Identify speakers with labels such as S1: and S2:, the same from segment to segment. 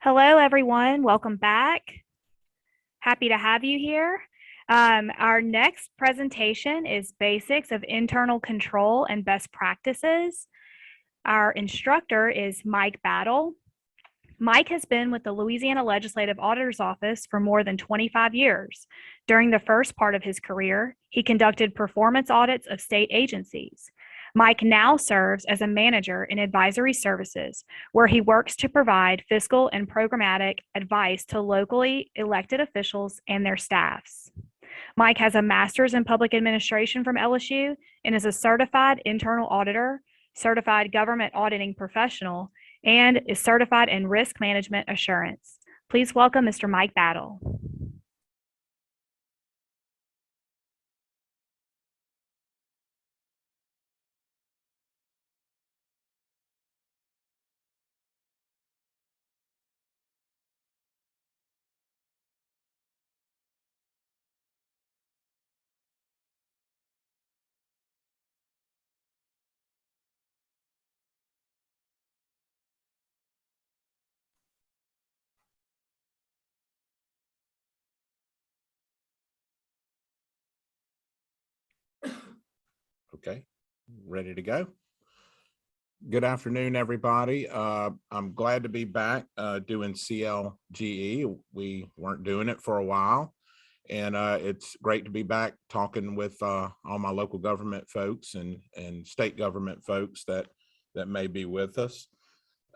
S1: Hello, everyone. Welcome back. Happy to have you here. Our next presentation is Basics of Internal Control and Best Practices. Our instructor is Mike Battle. Mike has been with the Louisiana Legislative Auditor's Office for more than 25 years. During the first part of his career, he conducted performance audits of state agencies. Mike now serves as a manager in advisory services, where he works to provide fiscal and programmatic advice to locally elected officials and their staffs. Mike has a master's in public administration from LSU and is a certified internal auditor, certified government auditing professional, and is certified in risk management assurance. Please welcome Mr. Mike Battle.
S2: Okay, ready to go. Good afternoon, everybody. I'm glad to be back doing CLGE. We weren't doing it for a while, and it's great to be back talking with all my local government folks and state government folks that may be with us.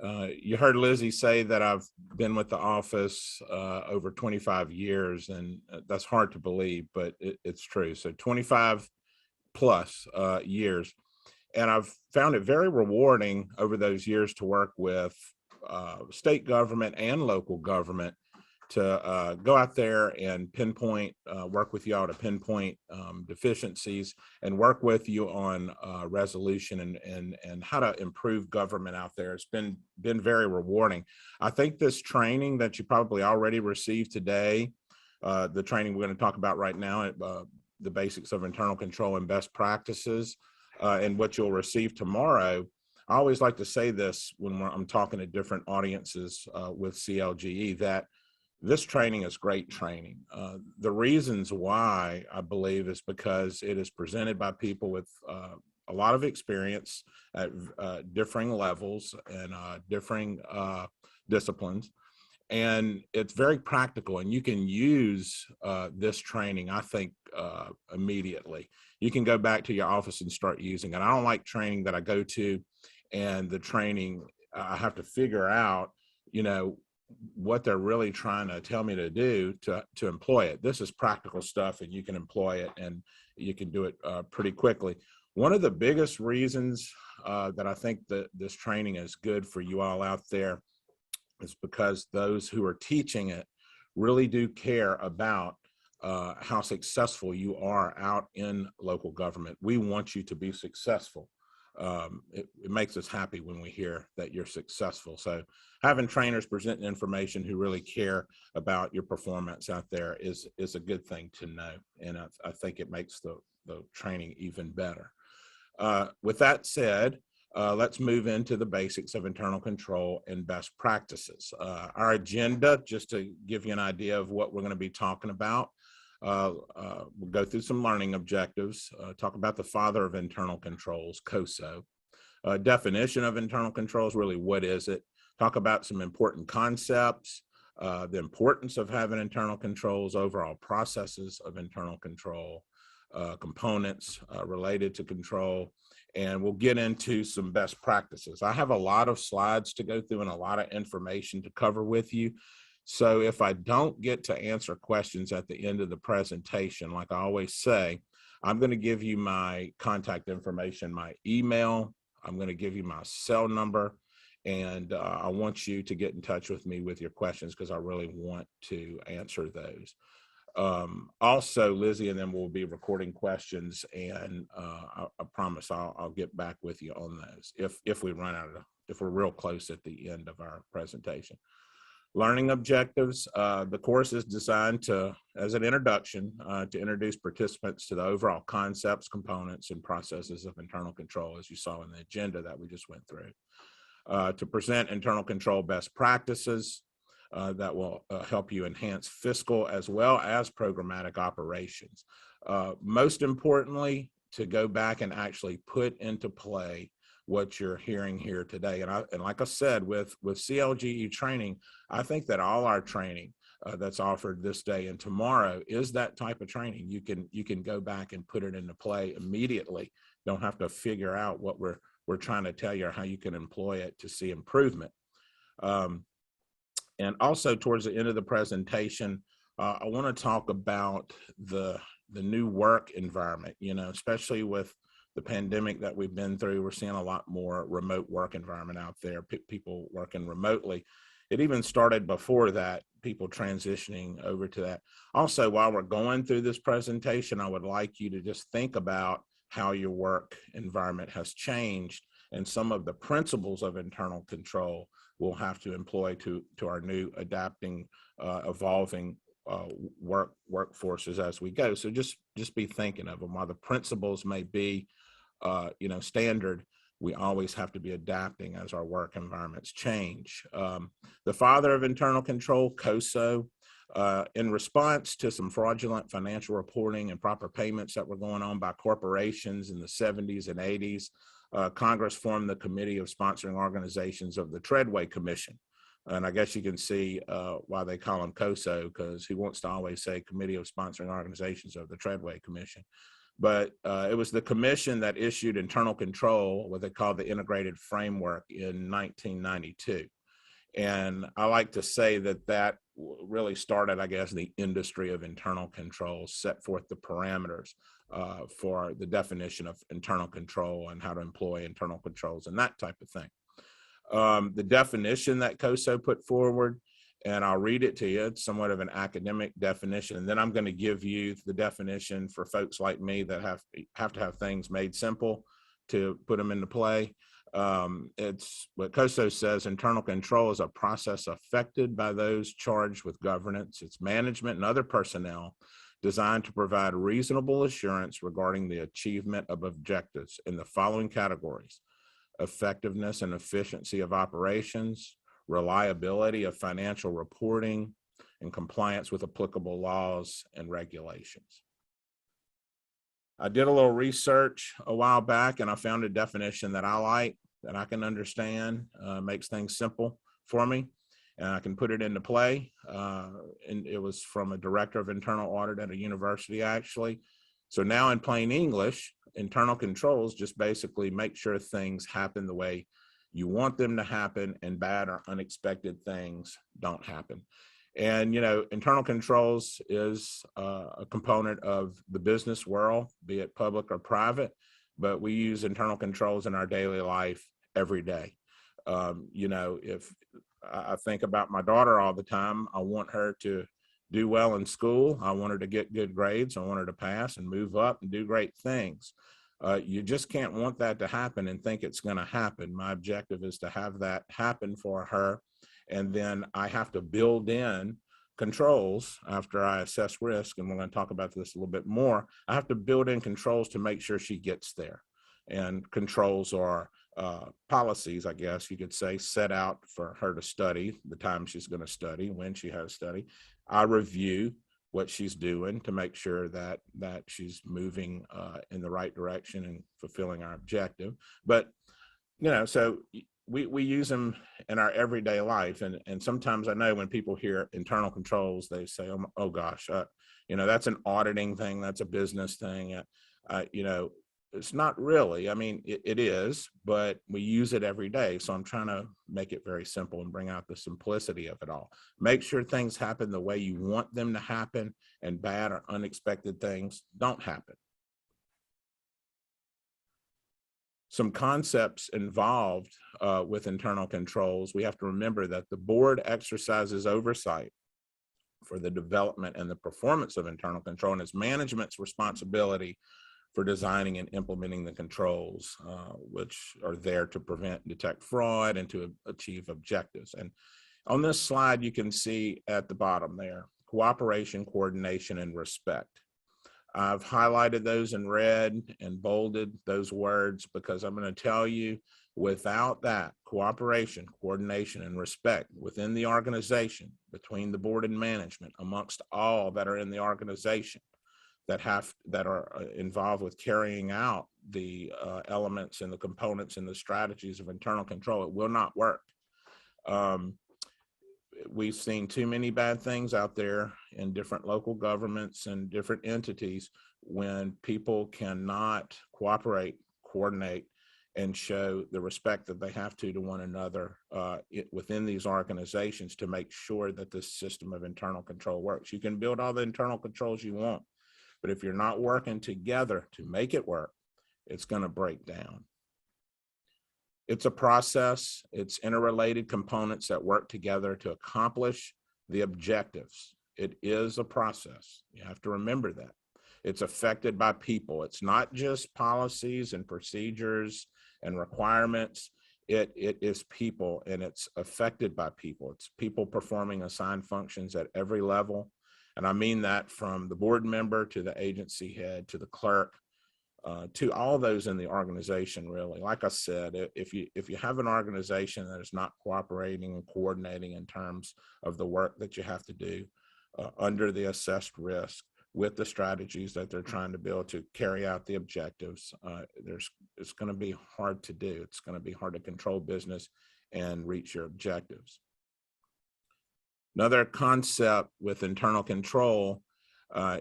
S2: You heard Lizzie say that I've been with the office over 25 years, and that's hard to believe, but it's true. So 25 plus years. And I've found it very rewarding over those years to work with state government and local government to go out there and pinpoint, work with y'all to pinpoint deficiencies and work with you on resolution and how to improve government out there. It's been very rewarding. I think this training that you probably already received today, the training we're going to talk about right now, the basics of internal control and best practices, and what you'll receive tomorrow. I always like to say this when I'm talking to different audiences with CLGE, that this training is great training. The reasons why, I believe, is because it is presented by people with a lot of experience at differing levels and differing disciplines. And it's very practical, and you can use this training, I think, immediately. You can go back to your office and start using it. I don't like training that I go to and the training, I have to figure out, what they're really trying to tell me to do to employ it. This is practical stuff, and you can employ it, and you can do it pretty quickly. One of the biggest reasons that I think that this training is good for you all out there is because those who are teaching it really do care about how successful you are out in local government. We want you to be successful. It makes us happy when we hear that you're successful. So having trainers presenting information who really care about your performance out there is a good thing to know. And I think it makes the training even better. With that said, let's move into the basics of internal control and best practices. Our agenda, just to give you an idea of what we're going to be talking about, we'll go through some learning objectives, talk about the father of internal controls, COSO, definition of internal controls, really what is it, talk about some important concepts, the importance of having internal controls, overall processes of internal control, components related to control, and we'll get into some best practices. I have a lot of slides to go through and a lot of information to cover with you. So if I don't get to answer questions at the end of the presentation, like I always say, I'm going to give you my contact information, my email. I'm going to give you my cell number, and I want you to get in touch with me with your questions because I really want to answer those. Also, Lizzie and then we'll be recording questions, and I promise I'll get back with you on those if we run out of, if we're real close at the end of our presentation. Learning objectives. The course is designed as an introduction to introduce participants to the overall concepts, components, and processes of internal control, as you saw in the agenda that we just went through. To present internal control best practices, that will help you enhance fiscal as well as programmatic operations. Most importantly, to go back and actually put into play what you're hearing here today. And like I said, with CLGE training, I think that all our training that's offered this day and tomorrow is that type of training. You can go back and put it into play immediately. Don't have to figure out what we're trying to tell you or how you can employ it to see improvement. And also towards the end of the presentation, I want to talk about the new work environment, especially with the pandemic that we've been through. We're seeing a lot more remote work environment out there, people working remotely. It even started before that, people transitioning over to that. Also, while we're going through this presentation, I would like you to just think about how your work environment has changed and some of the principles of internal control we'll have to employ to our new adapting, evolving workforces as we go. So just be thinking of them. While the principles may be, standard, we always have to be adapting as our work environments change. The father of internal control, COSO, in response to some fraudulent financial reporting and proper payments that were going on by corporations in the 70s and 80s, Congress formed the Committee of Sponsoring Organizations of the Treadway Commission. And I guess you can see why they call him COSO, because he wants to always say Committee of Sponsoring Organizations of the Treadway Commission. But it was the commission that issued internal control, what they call the Integrated Framework, in 1992. And I like to say that really started, I guess, the industry of internal control, set forth the parameters for the definition of internal control and how to employ internal controls and that type of thing. The definition that COSO put forward, and I'll read it to you. It's somewhat of an academic definition, and then I'm going to give you the definition for folks like me that have to have things made simple to put them into play. It's what COSO says: internal control is a process affected by those charged with governance, its management, and other personnel, designed to provide reasonable assurance regarding the achievement of objectives in the following categories: effectiveness and efficiency of operations, reliability of financial reporting, and compliance with applicable laws and regulations. I did a little research a while back, and I found a definition that I like, that I can understand, makes things simple for me, and I can put it into play. And it was from a director of internal audit at a university, actually. So now in plain English, internal controls just basically make sure things happen the way you want them to happen, and bad or unexpected things don't happen. And, internal controls is a component of the business world, be it public or private, but we use internal controls in our daily life every day. If I think about my daughter all the time, I want her to do well in school. I want her to get good grades. I want her to pass and move up and do great things. You just can't want that to happen and think it's going to happen. My objective is to have that happen for her. And then I have to build in controls after I assess risk. And we're going to talk about this a little bit more. I have to build in controls to make sure she gets there. And controls are policies, I guess you could say, set out for her to study, the time she's going to study, when she has to study. I review what she's doing to make sure that she's moving in the right direction and fulfilling our objective. But, so we use them in our everyday life. And sometimes I know when people hear internal controls, they say, oh gosh, that's an auditing thing. That's a business thing. It's not really. I mean, it is, but we use it every day. So I'm trying to make it very simple and bring out the simplicity of it all. Make sure things happen the way you want them to happen, and bad or unexpected things don't happen. Some concepts involved with internal controls. We have to remember that the board exercises oversight for the development and the performance of internal control, and it's management's responsibility for designing and implementing the controls, which are there to prevent and detect fraud and to achieve objectives. And on this slide, you can see at the bottom there, cooperation, coordination, and respect. I've highlighted those in red and bolded those words because I'm going to tell you Without that cooperation, coordination, and respect within the organization, between the board and management, amongst all that are in the organization, that are involved with carrying out the elements and the components and the strategies of internal control, it will not work. We've seen too many bad things out there in different local governments and different entities when people cannot cooperate, coordinate, and show the respect that they have to one another within these organizations to make sure that this system of internal control works. You can build all the internal controls you want, but if you're not working together to make it work, it's going to break down. It's a process. It's interrelated components that work together to accomplish the objectives. It is a process. You have to remember that. It's affected by people. It's not just policies and procedures and requirements. It is people, and it's affected by people. It's people performing assigned functions at every level. And I mean that from the board member to the agency head to the clerk, to all those in the organization, really. Like I said, if you have an organization that is not cooperating and coordinating in terms of the work that you have to do under the assessed risk with the strategies that they're trying to build to carry out the objectives, it's going to be hard to do. It's going to be hard to control business and reach your objectives. Another concept with internal control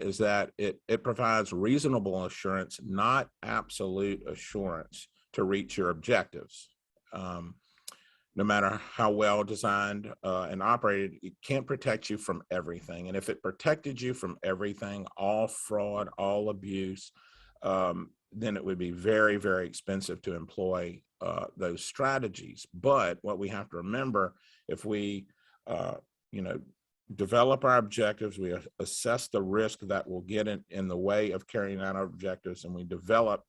S2: is that it provides reasonable assurance, not absolute assurance, to reach your objectives. No matter how well designed and operated, it can't protect you from everything. And if it protected you from everything, all fraud, all abuse, then it would be very, very expensive to employ those strategies. But what we have to remember, if we, develop our objectives, we assess the risk that will get in the way of carrying out our objectives, and we develop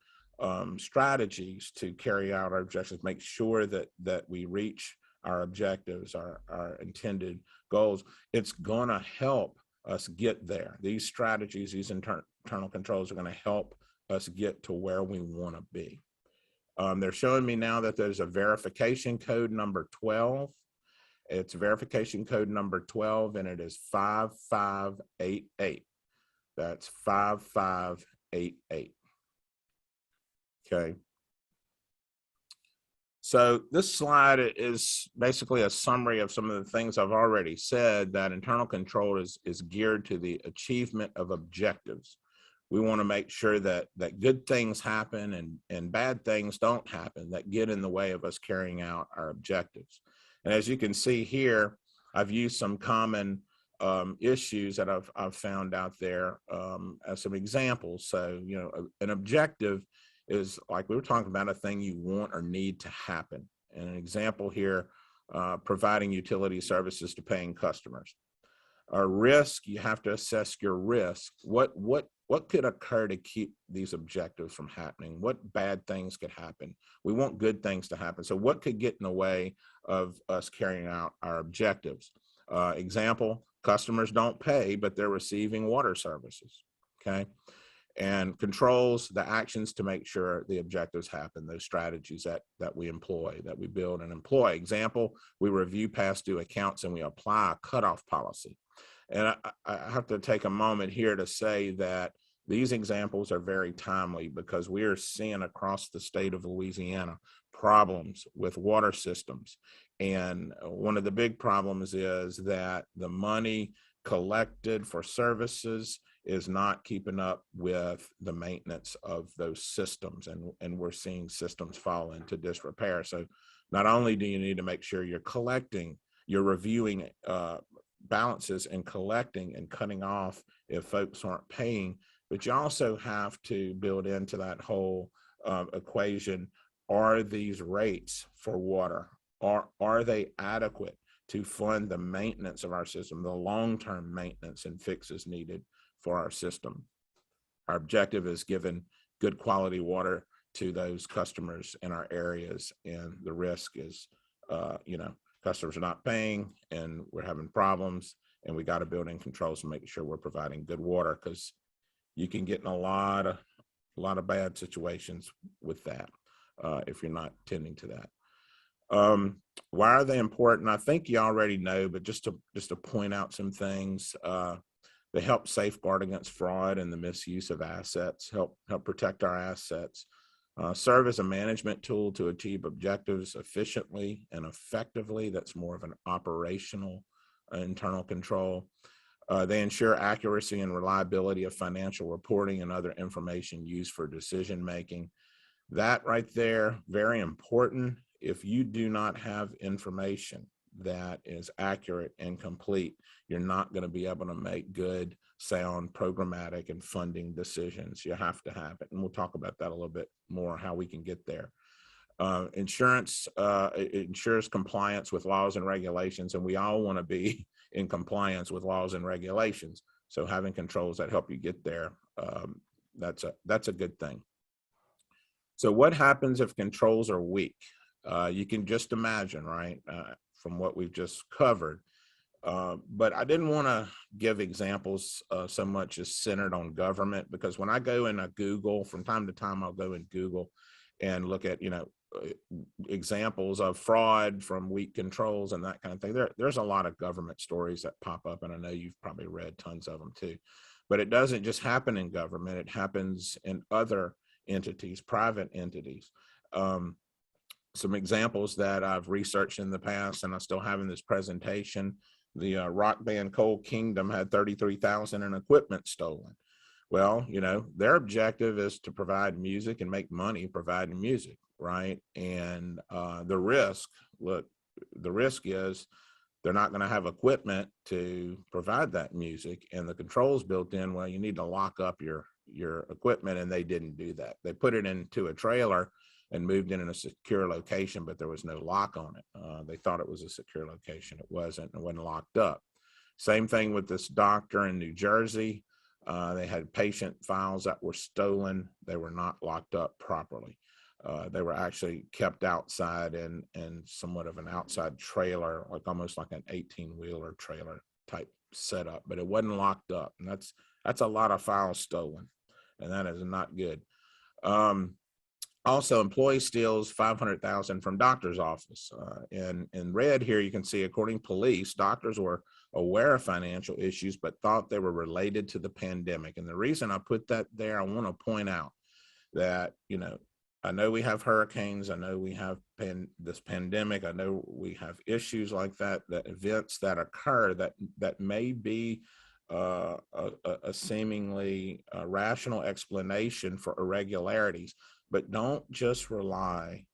S2: strategies to carry out our objectives, make sure that we reach our objectives, our intended goals, it's going to help us get there. These strategies, these internal controls are going to help us get to where we want to be. They're showing me now that there's a verification code number 12. It's verification code number 12, and it is 5588. That's 5588. Okay. So this slide is basically a summary of some of the things I've already said, that internal control is geared to the achievement of objectives. We want to make sure that good things happen and bad things don't happen that get in the way of us carrying out our objectives. And as you can see here, I've used some common issues that I've found out there as some examples. So, an objective is, like we were talking about, a thing you want or need to happen. And an example here, providing utility services to paying customers. A risk, you have to assess your risk. What could occur to keep these objectives from happening? What bad things could happen? We want good things to happen. So what could get in the way of us carrying out our objectives? Example, customers don't pay, but they're receiving water services, okay? And controls, the actions to make sure the objectives happen, those strategies that we employ, that we build and employ. Example, we review past due accounts and we apply a cutoff policy. And I have to take a moment here to say that these examples are very timely, because we are seeing across the state of Louisiana problems with water systems. And one of the big problems is that the money collected for services is not keeping up with the maintenance of those systems. And we're seeing systems fall into disrepair. So not only do you need to make sure you're reviewing balances and collecting and cutting off if folks aren't paying, but you also have to build into that whole equation, are these rates for water, are they adequate to fund the maintenance of our system, the long-term maintenance and fixes needed for our system? Our objective is giving good quality water to those customers in our areas, and the risk is, customers are not paying and we're having problems, and we got to build in controls to make sure we're providing good water, because you can get in a lot of bad situations with that. if you're not tending to that. Why are they important? I think you already know, but just to point out some things, they help safeguard against fraud and the misuse of assets, help protect our assets, serve as a management tool to achieve objectives efficiently and effectively. That's more of an operational internal control. They ensure accuracy and reliability of financial reporting and other information used for decision making. That right there, very important. If you do not have information that is accurate and complete, you're not going to be able to make good, sound, programmatic, and funding decisions. You have to have it. And we'll talk about that a little bit more, how we can get there. Insurance ensures compliance with laws and regulations, and we all want to be in compliance with laws and regulations. So having controls that help you get there, that's a good thing. So what happens if controls are weak? You can just imagine, right, from what we've just covered. But I didn't want to give examples so much as centered on government, because when I go in a Google, from time to time, I'll go in Google and look at, examples of fraud from weak controls and that kind of thing. There's a lot of government stories that pop up, and I know you've probably read tons of them too. But it doesn't just happen in government. It happens in other entities, private entities. Some examples that I've researched in the past, and I still have in this presentation. The rock band Cold Kingdom had $33,000 in equipment stolen. Well, their objective is to provide music and make money providing music, right? And the risk is they're not going to have equipment to provide that music, and the controls built in, well, you need to lock up your equipment, and they didn't do that. They put it into a trailer and moved in a secure location, but there was no lock on it. They thought it was a secure location. It wasn't. It wasn't locked up. Same thing with this doctor in New Jersey. They had patient files that were stolen. They were not locked up properly. They were actually kept outside in somewhat of an outside trailer, like almost like an 18-wheeler trailer type setup, but it wasn't locked up. And that's a lot of files stolen, and that is not good. Also, employee steals $500,000 from doctor's office. In red here, you can see, according to police, doctors were aware of financial issues, but thought they were related to the pandemic. And the reason I put that there, I want to point out that, I know we have hurricanes. I know we have this pandemic. I know we have issues like that, that events that occur that may be a seemingly rational explanation for irregularities. But don't just rely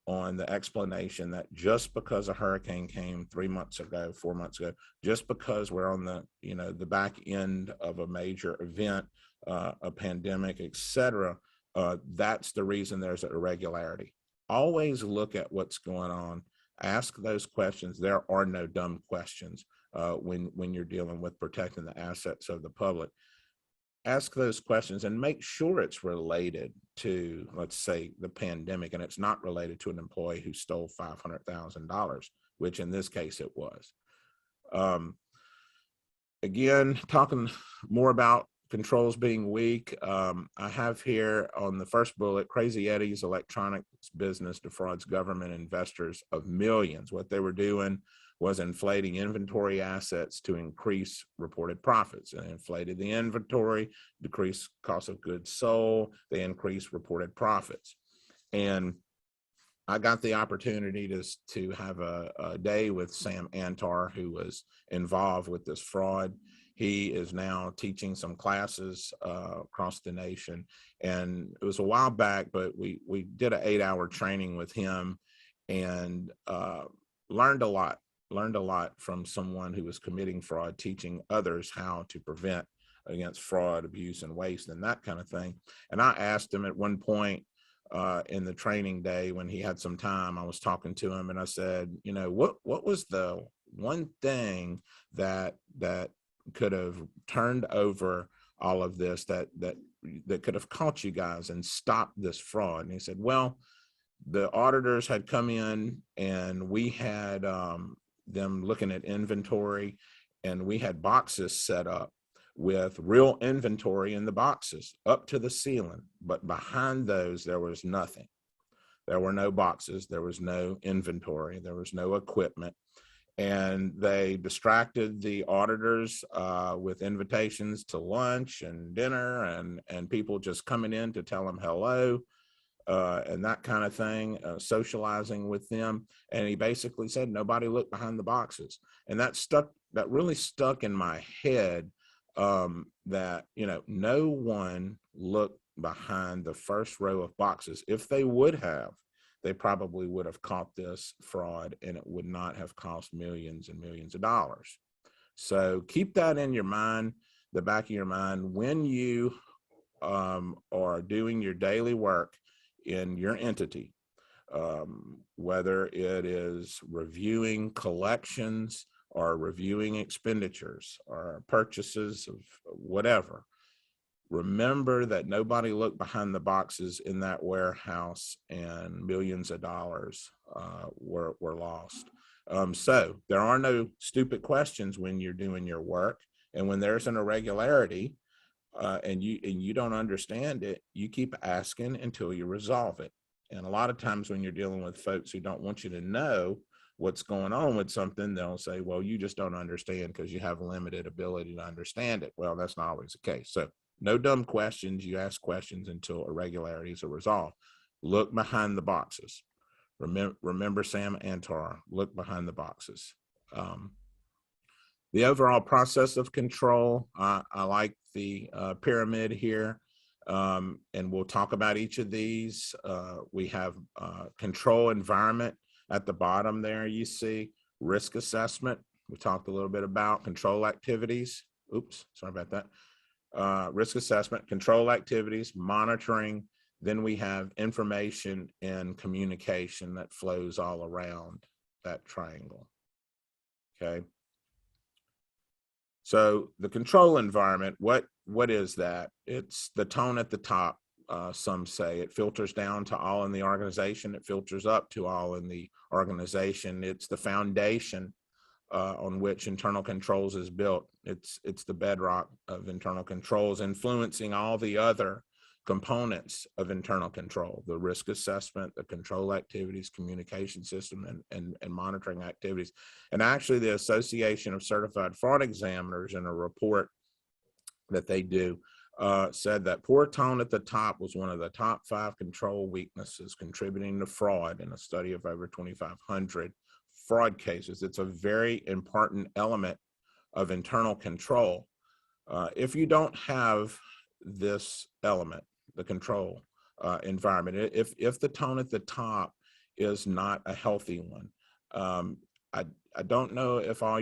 S2: on the explanation that just because a hurricane came 3 months ago, 4 months ago, just because we're on the back end of a major event, a pandemic, etc., that's the reason there's an irregularity. Always look at what's going on. Ask those questions. There are no dumb questions when you're dealing with protecting the assets of the public. Ask those questions and make sure it's related to, let's say, the pandemic, and it's not related to an employee who stole $500,000, which in this case it was. Again, talking more about controls being weak, I have here on the first bullet, Crazy Eddie's electronics business defrauds government investors of millions. What they were doing was inflating inventory assets to increase reported profits, and inflated the inventory, decreased cost of goods sold, they increased reported profits. And I got the opportunity to have a day with Sam Antar, who was involved with this fraud. He is now teaching some classes across the nation. And it was a while back, but we did an 8-hour training with him and learned a lot from someone who was committing fraud, teaching others how to prevent against fraud, abuse, and waste, and that kind of thing. And I asked him at one point in the training day, when he had some time, I was talking to him and I said, what was the one thing that could have turned over all of this, that could have caught you guys and stopped this fraud? And he said, well, the auditors had come in and we had them looking at inventory, and we had boxes set up with real inventory in the boxes up to the ceiling, but behind those there was nothing. There were no boxes, there was no inventory, there was no equipment. And they distracted the auditors with invitations to lunch and dinner and people just coming in to tell them hello and that kind of thing, socializing with them. And he basically said, nobody looked behind the boxes. And that really stuck in my head, that, no one looked behind the first row of boxes. If they would have, they probably would have caught this fraud and it would not have cost millions and millions of dollars. So keep that in your mind, the back of your mind, when you are doing your daily work in your entity, whether it is reviewing collections or reviewing expenditures or purchases of whatever. Remember that nobody looked behind the boxes in that warehouse and millions of dollars were lost. So there are no stupid questions when you're doing your work. And when there's an irregularity and you don't understand it, you keep asking until you resolve it. And a lot of times when you're dealing with folks who don't want you to know what's going on with something, they'll say, well, you just don't understand because you have limited ability to understand it. Well, that's not always the case. So no dumb questions. You ask questions until irregularities are resolved. Look behind the boxes. Remember Sam Antar, look behind the boxes. The overall process of control, I like the pyramid here, and we'll talk about each of these. We have control environment at the bottom there, you see. Risk assessment, we talked a little bit about. Control activities, oops, sorry about that. Risk assessment, control activities, monitoring. Then we have information and communication that flows all around that triangle, okay? So the control environment, what is that? It's the tone at the top, some say. It filters down to all in the organization. It filters up to all in the organization. It's the foundation on which internal controls is built. It's the bedrock of internal controls, influencing all the other components of internal control: the risk assessment, the control activities, communication system, and monitoring activities. And actually the Association of Certified Fraud Examiners, in a report that they do, said that poor tone at the top was one of the top 5 control weaknesses contributing to fraud in a study of over 2,500 fraud cases. It's a very important element of internal control. If you don't have this element, the control environment, if the tone at the top is not a healthy one, I don't know if I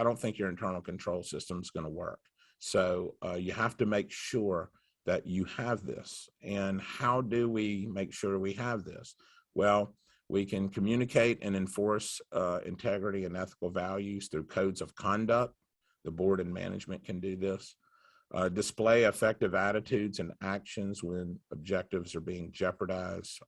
S2: don't think your internal control system is going to work. So you have to make sure that you have this. And how do we make sure we have this? Well, we can communicate and enforce integrity and ethical values through codes of conduct. The board and management can do this. Display effective attitudes and actions when objectives are being jeopardized.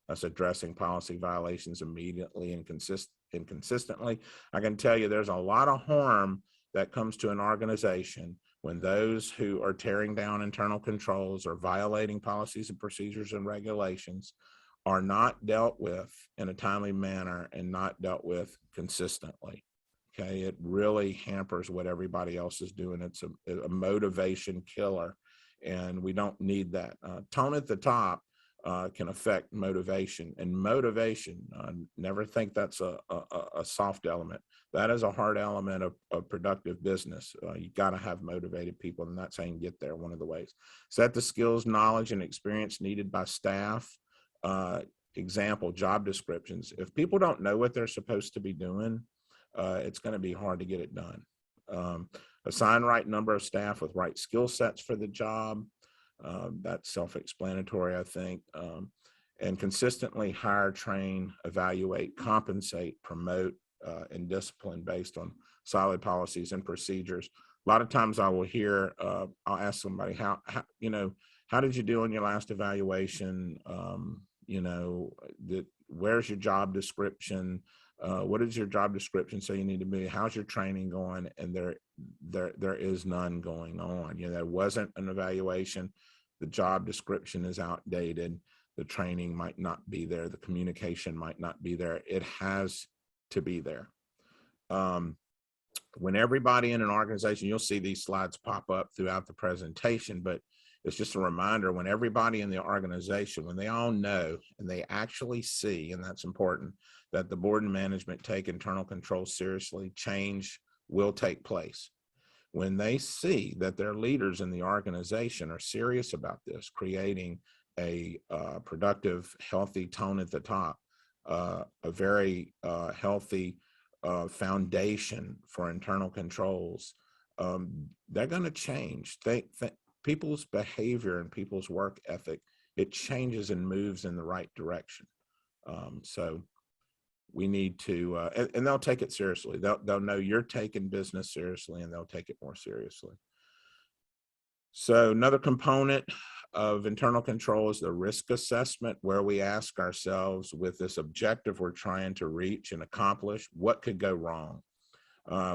S2: That's addressing policy violations immediately and consistently. I can tell you there's a lot of harm that comes to an organization when those who are tearing down internal controls or violating policies and procedures and regulations are not dealt with in a timely manner and not dealt with consistently. Okay, it really hampers what everybody else is doing. It's a motivation killer, and we don't need that. Tone at the top can affect motivation, and motivation, never think that's a soft element. That is a hard element of productive business. You got to have motivated people, and that's how you can get there. One of the ways. Set the skills, knowledge, and experience needed by staff. Example, job descriptions. If people don't know what they're supposed to be doing, it's going to be hard to get it done. Assign right number of staff with right skill sets for the job. That's self-explanatory, I think. And consistently hire, train, evaluate, compensate, promote, and discipline based on solid policies and procedures. A lot of times I will hear, I'll ask somebody, how did you do on your last evaluation? Where's your job description? What is your job description? So you need to be, how's your training going? And there is none going on. There wasn't an evaluation. The job description is outdated. the training might not be there, the communication might not be there. It has to be there. When everybody in an organization, you'll see these slides pop up throughout the presentation, but it's just a reminder, when everybody in the organization, when they all know and they actually see, and that's important, that the board and management take internal control seriously, change will take place. When they see that their leaders in the organization are serious about this, creating a productive, healthy tone at the top, a very healthy foundation for internal controls, they're going to change. People's behavior and people's work ethic, it changes and moves in the right direction. So we need to, and they'll take it seriously. They'll know you're taking business seriously, and they'll take it more seriously. So another component of internal control is the risk assessment, where we ask ourselves, with this objective we're trying to reach and accomplish, what could go wrong?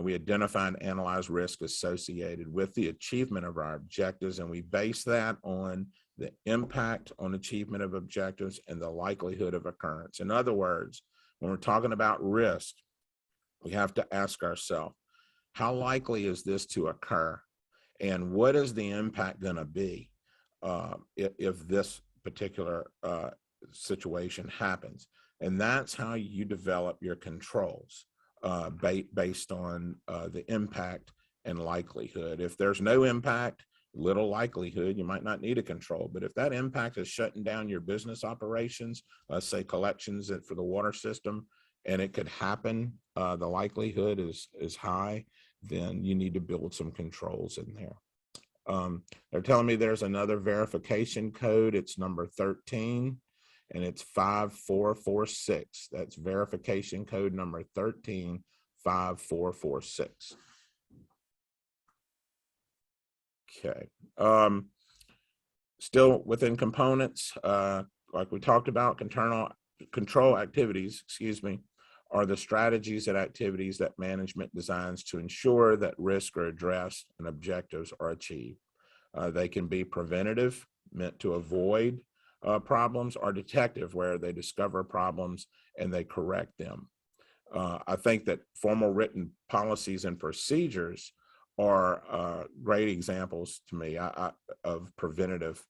S2: We identify and analyze risk associated with the achievement of our objectives, and we base that on the impact on achievement of objectives and the likelihood of occurrence. In other words, when we're talking about risk, we have to ask ourselves, how likely is this to occur? And what is the impact going to be if this particular situation happens? And that's how you develop your controls, based on the impact and likelihood. If there's no impact, little likelihood, you might not need a control. But if that impact is shutting down your business operations, let's say collections for the water system, and it could happen, the likelihood is high, then you need to build some controls in there. They're telling me there's another verification code. It's number 13, and it's 5446. That's verification code number 13, 5446. Okay. Still within components, like we talked about, control activities, are the strategies and activities that management designs to ensure that risks are addressed and objectives are achieved. They can be preventative, meant to avoid problems, or detective, where they discover problems and they correct them. I think that formal written policies and procedures are great examples to me of preventative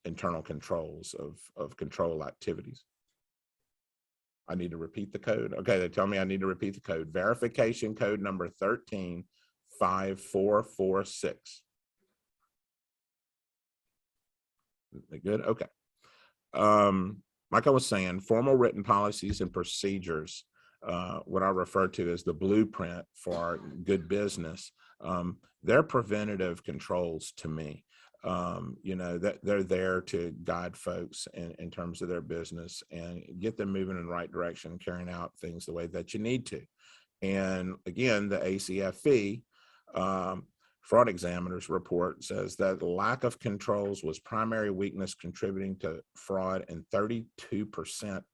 S2: internal controls of control activities. I need to repeat the code. Okay, they tell me I need to repeat the code. Verification code number 13, 5446. Good, okay. Like I was saying, formal written policies and procedures, what I refer to as the blueprint for good business, they're preventative controls to me. That they're there to guide folks in terms of their business and get them moving in the right direction, carrying out things the way that you need to. And again, the ACFE fraud examiner's report says that the lack of controls was primary weakness contributing to fraud in 32%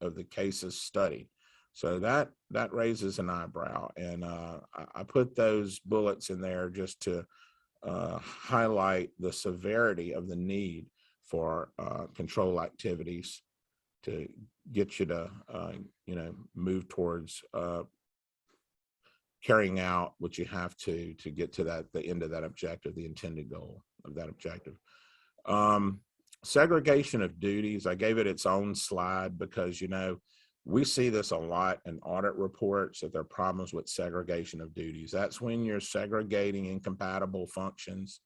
S2: of the cases studied. So that raises an eyebrow, and I put those bullets in there just to highlight the severity of the need for control activities to get you to move towards carrying out what you have to get to the end of that objective, the intended goal of that objective. Segregation of duties, I gave it its own slide because we see this a lot in audit reports, that there are problems with segregation of duties. That's when you're segregating incompatible functions.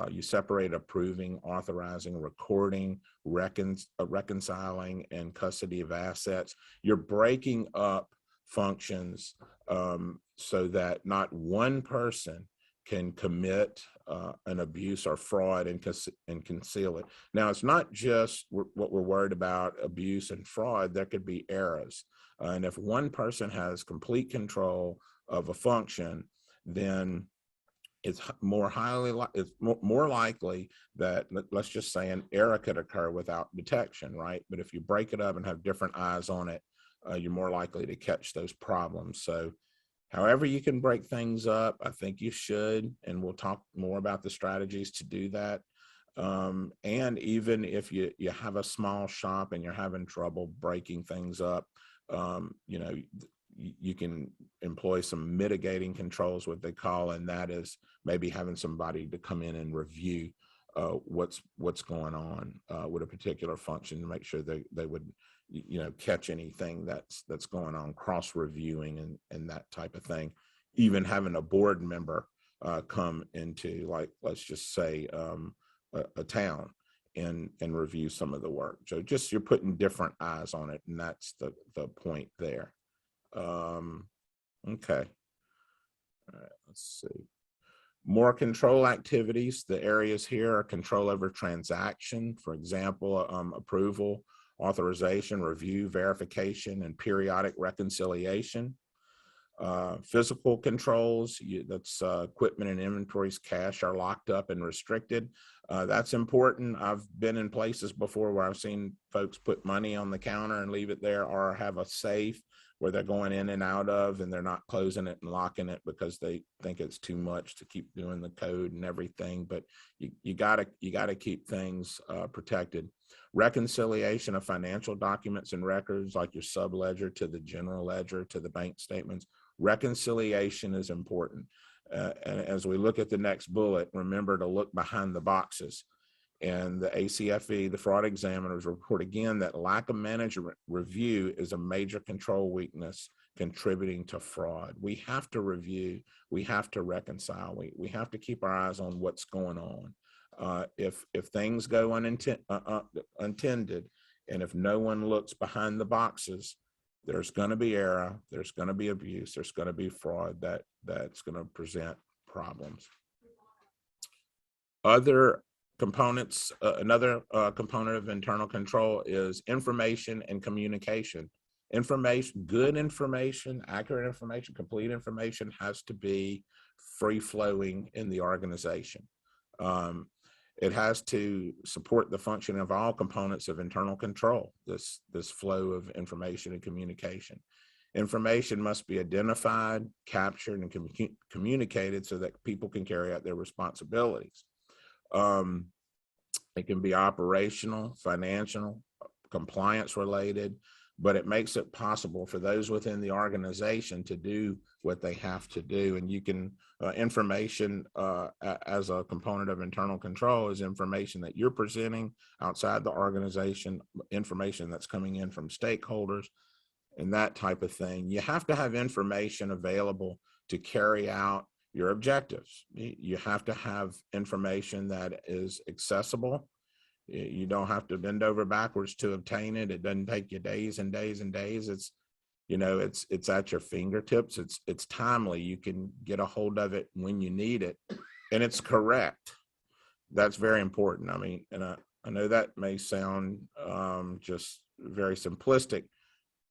S2: You separate approving, authorizing, recording, reconciling, and custody of assets. You're breaking up functions so that not one person can commit an abuse or fraud and conceal it. Now, it's not just what we're worried about, abuse and fraud. There could be errors. And if one person has complete control of a function, then it's more likely that, let's just say, an error could occur without detection, right? But if you break it up and have different eyes on it, you're more likely to catch those problems. So however you can break things up, I think you should, and we'll talk more about the strategies to do that. And even if you have a small shop and you're having trouble breaking things up, you know, you can employ some mitigating controls, what they call, and that is maybe having somebody to come in and review what's going on with a particular function to make sure they would, you know, catch anything that's going on, cross reviewing and that type of thing. Even having a board member come into, like, let's just say a town and review some of the work. So just you're putting different eyes on it, and that's the point there. Okay. All right, let's see. More control activities. The areas here are control over transaction, for example, approval, authorization, review, verification, and periodic reconciliation. Physical controls, that's equipment and inventories, cash are locked up and restricted. That's important. I've been in places before where I've seen folks put money on the counter and leave it there, or have a safe where they're going in and out of, and they're not closing it and locking it because they think it's too much to keep doing the code and everything. But you gotta keep things protected. Reconciliation of financial documents and records, like your sub ledger to the general ledger to the bank statements. Reconciliation is important. And as we look at the next bullet, remember to look behind the boxes. And the ACFE, the fraud examiners, report again that lack of management review is a major control weakness contributing to fraud. We have to review, we have to reconcile, we have to keep our eyes on what's going on. If things go untended, and if no one looks behind the boxes, there's going to be error, there's going to be abuse, there's going to be fraud that's going to present problems. Other components, another component of internal control is information and communication. Information, good information, accurate information, complete information has to be free flowing in the organization. It has to support the function of all components of internal control, this flow of information and communication. Information must be identified, captured, and communicated so that people can carry out their responsibilities. It can be operational, financial, compliance related, but it makes it possible for those within the organization to do what they have to do. And you can, information as a component of internal control is information that you're presenting outside the organization, information that's coming in from stakeholders, and that type of thing. You have to have information available to carry out your objectives. You have to have information that is accessible. You don't have to bend over backwards to obtain it. It doesn't take you days and days and days. It's, you know, it's at your fingertips. It's timely. You can get a hold of it when you need it, and it's correct. That's very important. I mean, and I know that may sound just very simplistic.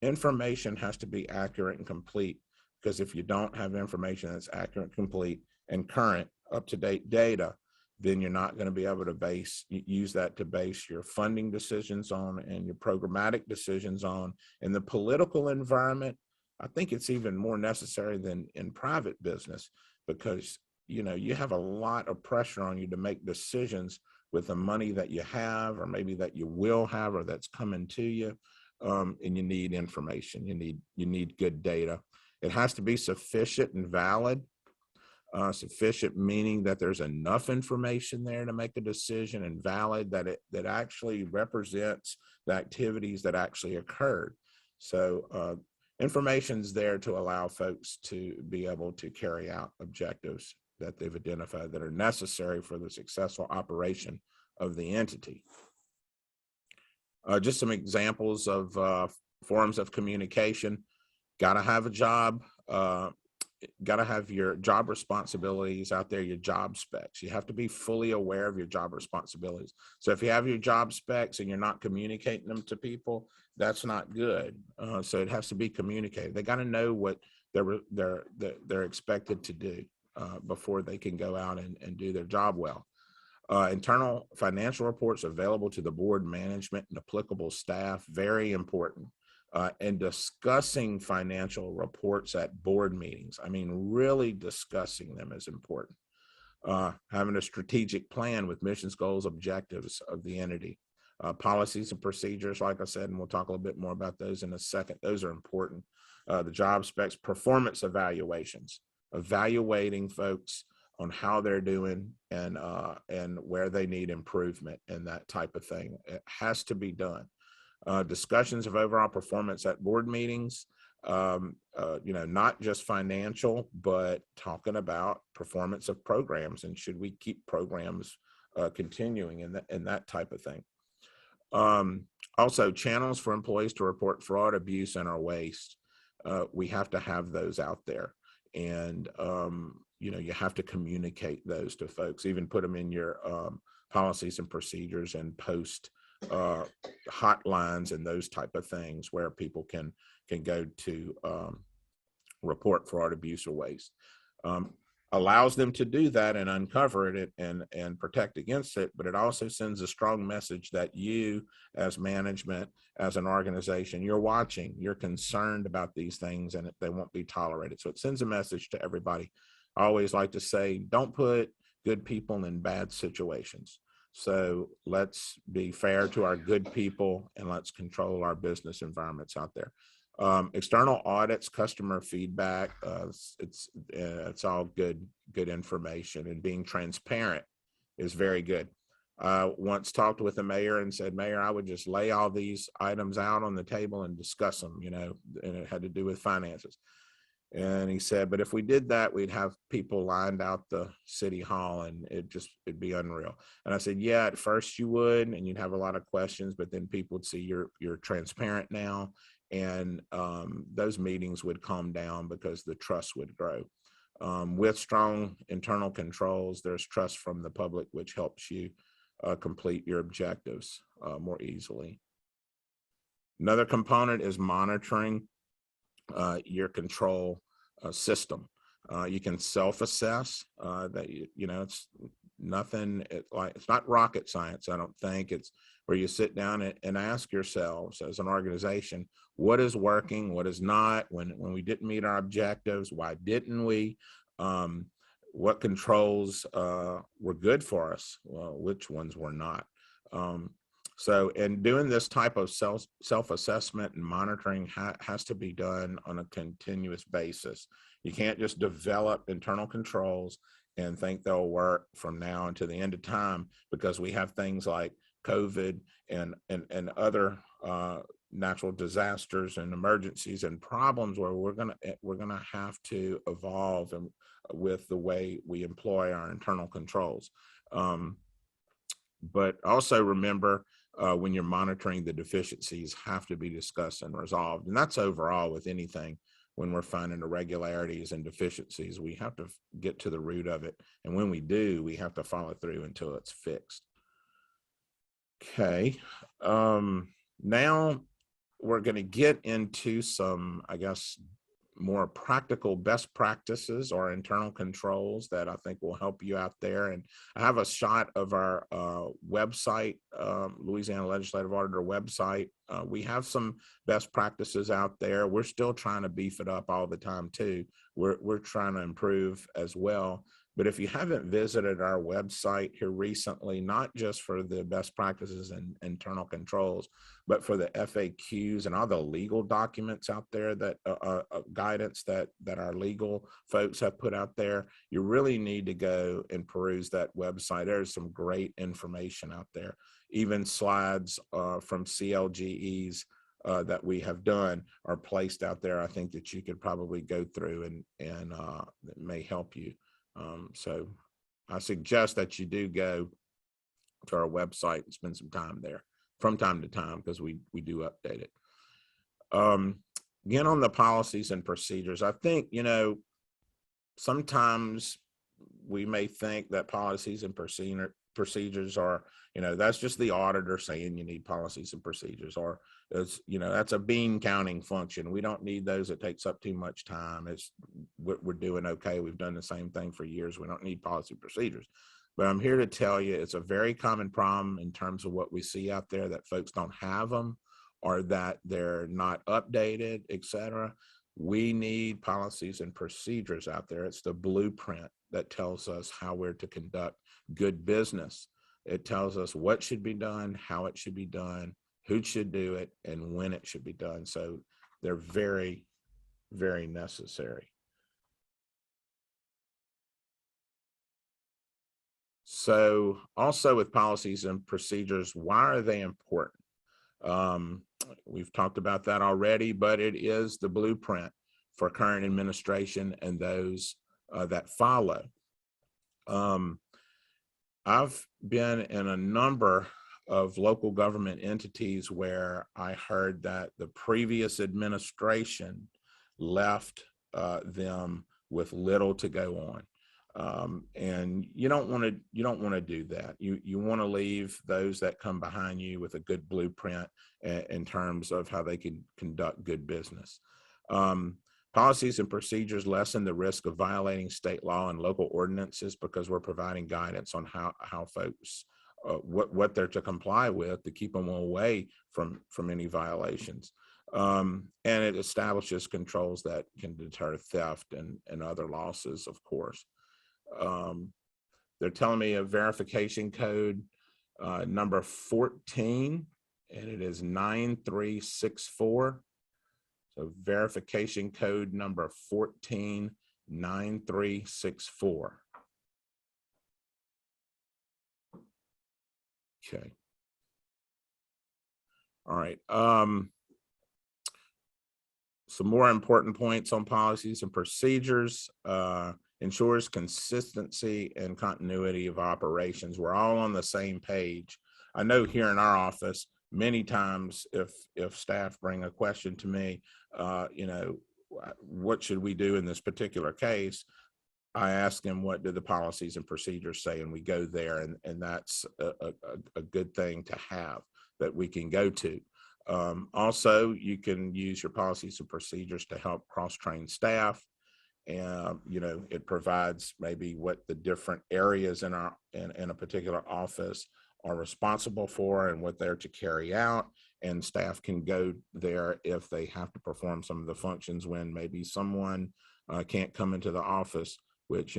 S2: Information has to be accurate and complete, because if you don't have information that's accurate, complete, and current, up-to-date data, then you're not going to be able to use that to base your funding decisions on and your programmatic decisions on. In the political environment, I think it's even more necessary than in private business, because, you know, you have a lot of pressure on you to make decisions with the money that you have, or maybe that you will have, or that's coming to you. And you need information. You need good data. It has to be sufficient and valid. Sufficient meaning that there's enough information there to make a decision, and valid that actually represents the activities that actually occurred. So information's there to allow folks to be able to carry out objectives that they've identified that are necessary for the successful operation of the entity. Just some examples of forms of communication. Got to have a job. Got to have your job responsibilities out there, your job specs. You have to be fully aware of your job responsibilities. So if you have your job specs and you're not communicating them to people, that's not good. So it has to be communicated. They got to know what they're expected to do before they can go out and do their job well. Internal financial reports available to the board, management, and applicable staff, very important. And discussing financial reports at board meetings. I mean, really discussing them is important. having a strategic plan with missions, goals, objectives of the entity. Policies and procedures, like I said, and we'll talk a little bit more about those in a second. Those are important. The job specs, performance evaluations, evaluating folks on how they're doing and where they need improvement and that type of thing. It has to be done. Discussions of overall performance at board meetings, not just financial, but talking about performance of programs and should we keep programs continuing and that type of thing. Also, channels for employees to report fraud, abuse, and or waste. We have to have those out there, and you have to communicate those to folks. Even put them in your policies and procedures, and post hotlines and those type of things where people can go to report fraud, abuse, or waste. Allows them to do that and uncover it and protect against it, but it also sends a strong message that you as management, as an organization, you're watching, you're concerned about these things and they won't be tolerated. So it sends a message to everybody. I always like to say, don't put good people in bad situations. So let's be fair to our good people and let's control our business environments out there. External audits, customer feedback, it's all good information, and being transparent is very good. Once talked with the mayor and said, Mayor, I would just lay all these items out on the table and discuss them, and it had to do with finances. And he said, but if we did that, we'd have people lined out the city hall and it'd be unreal. And I said, yeah, at first you would, and you'd have a lot of questions, but then people would see you're transparent now. And those meetings would calm down because the trust would grow. With strong internal controls, there's trust from the public, which helps you complete your objectives more easily. Another component is monitoring your control system. You can self-assess that, it's nothing, it's not rocket science, I don't think. It's where you sit down and ask yourselves as an organization, what is working, what is not, when we didn't meet our objectives, why didn't we? What controls were good for us, which ones were not. So, and doing this type of self-assessment and monitoring has to be done on a continuous basis. You can't just develop internal controls and think they'll work from now until the end of time, because we have things like COVID and other natural disasters and emergencies and problems where we're gonna have to evolve with the way we employ our internal controls. But also remember, when you're monitoring, the deficiencies have to be discussed and resolved. And that's overall with anything. When we're finding irregularities and deficiencies, we have to get to the root of it. And when we do, we have to follow through until it's fixed. Okay. Now we're going to get into some, I guess, more practical best practices or internal controls that I think will help you out there. And I have a shot of our website, Louisiana Legislative Auditor website. We have some best practices out there. We're still trying to beef it up all the time too. We're trying to improve as well. But if you haven't visited our website here recently, not just for the best practices and internal controls, but for the FAQs and all the legal documents out there, that guidance that our legal folks have put out there, you really need to go and peruse that website. There's some great information out there. Even slides from CLGEs that we have done are placed out there. I think that you could probably go through and it may help you. So I suggest that you do go to our website and spend some time there from time to time, because we do update it. Again, on the policies and procedures, I think, sometimes we may think that policies and procedures are, that's just the auditor saying you need policies and procedures, or it's, that's a bean counting function. We don't need those. It takes up too much time. We're doing okay. We've done the same thing for years. We don't need policy procedures. But I'm here to tell you it's a very common problem in terms of what we see out there, that folks don't have them or that they're not updated, etc. We need policies and procedures out there. It's the blueprint that tells us how we're to conduct good business. It tells us what should be done, how it should be done, who should do it, and when it should be done. So they're very, very necessary. So also with policies and procedures, why are they important? We've talked about that already, but it is the blueprint for current administration and those that follow. I've been in a number of local government entities where I heard that the previous administration left them with little to go on. And you don't want to do that. You want to leave those that come behind you with a good blueprint in terms of how they can conduct good business. Policies and procedures lessen the risk of violating state law and local ordinances because we're providing guidance on how folks what they're to comply with to keep them away from any violations. And it establishes controls that can deter theft and other losses, of course. They're telling me a verification code number 14, and it is 9364. So verification code number 149364. Okay. All right. Some more important points on policies and procedures. Ensures consistency and continuity of operations. We're all on the same page. I know here in our office, many times if staff bring a question to me, what should we do in this particular case? I ask them, what do the policies and procedures say? And we go there, and that's a good thing to have that we can go to. Also, you can use your policies and procedures to help cross-train staff. And it provides maybe what the different areas in a particular office are responsible for and what they're to carry out, and staff can go there if they have to perform some of the functions when maybe someone can't come into the office, which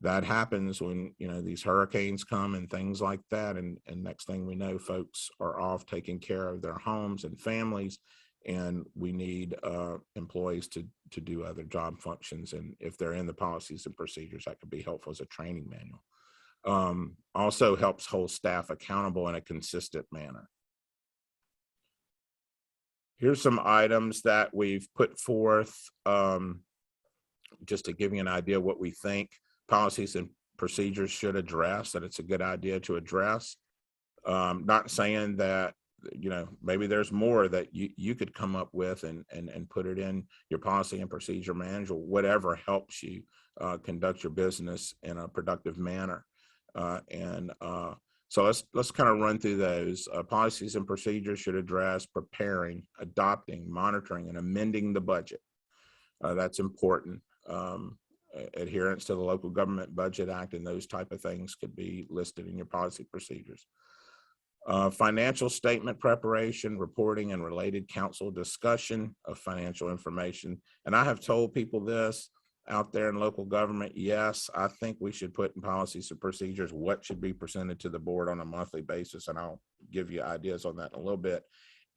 S2: that happens when these hurricanes come and things like that, and next thing we know, folks are off taking care of their homes and families, and we need employees to do other job functions. And if they're in the policies and procedures, that could be helpful as a training manual. Also helps hold staff accountable in a consistent manner. Here's some items that we've put forth just to give you an idea of what we think policies and procedures should address, that it's a good idea to address. Not saying that maybe there's more that you could come up with and put it in your policy and procedure manual, whatever helps you conduct your business in a productive manner. So let's kind of run through those. Policies and procedures should address preparing, adopting, monitoring, and amending the budget. That's important. Adherence to the Local Government Budget Act and those type of things could be listed in your policy procedures. Financial statement preparation, reporting, and related council discussion of financial information. And I have told people this out there in local government. Yes, I think we should put in policies and procedures what should be presented to the board on a monthly basis, and I'll give you ideas on that in a little bit.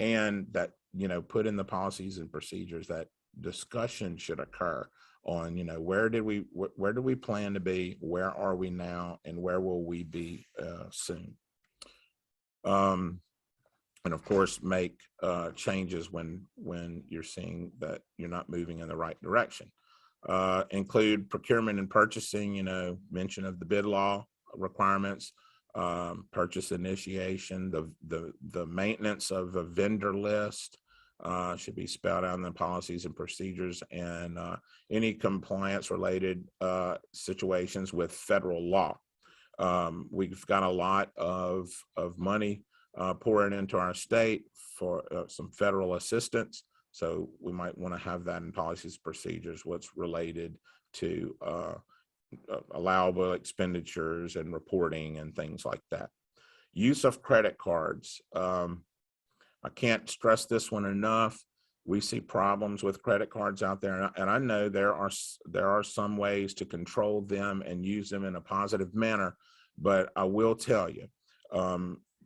S2: And that put in the policies and procedures that discussion should occur on where do we plan to be, where are we now, and where will we be soon. And of course, make changes when you're seeing that you're not moving in the right direction. Include procurement and purchasing, mention of the bid law requirements, purchase initiation, the maintenance of the vendor list should be spelled out in the policies and procedures, and any compliance related situations with federal law. We've got a lot of money pouring into our state for some federal assistance. So we might want to have that in policies, procedures, what's related to allowable expenditures and reporting and things like that. Use of credit cards. I can't stress this one enough. We see problems with credit cards out there, and I know there are some ways to control them and use them in a positive manner, but I will tell you,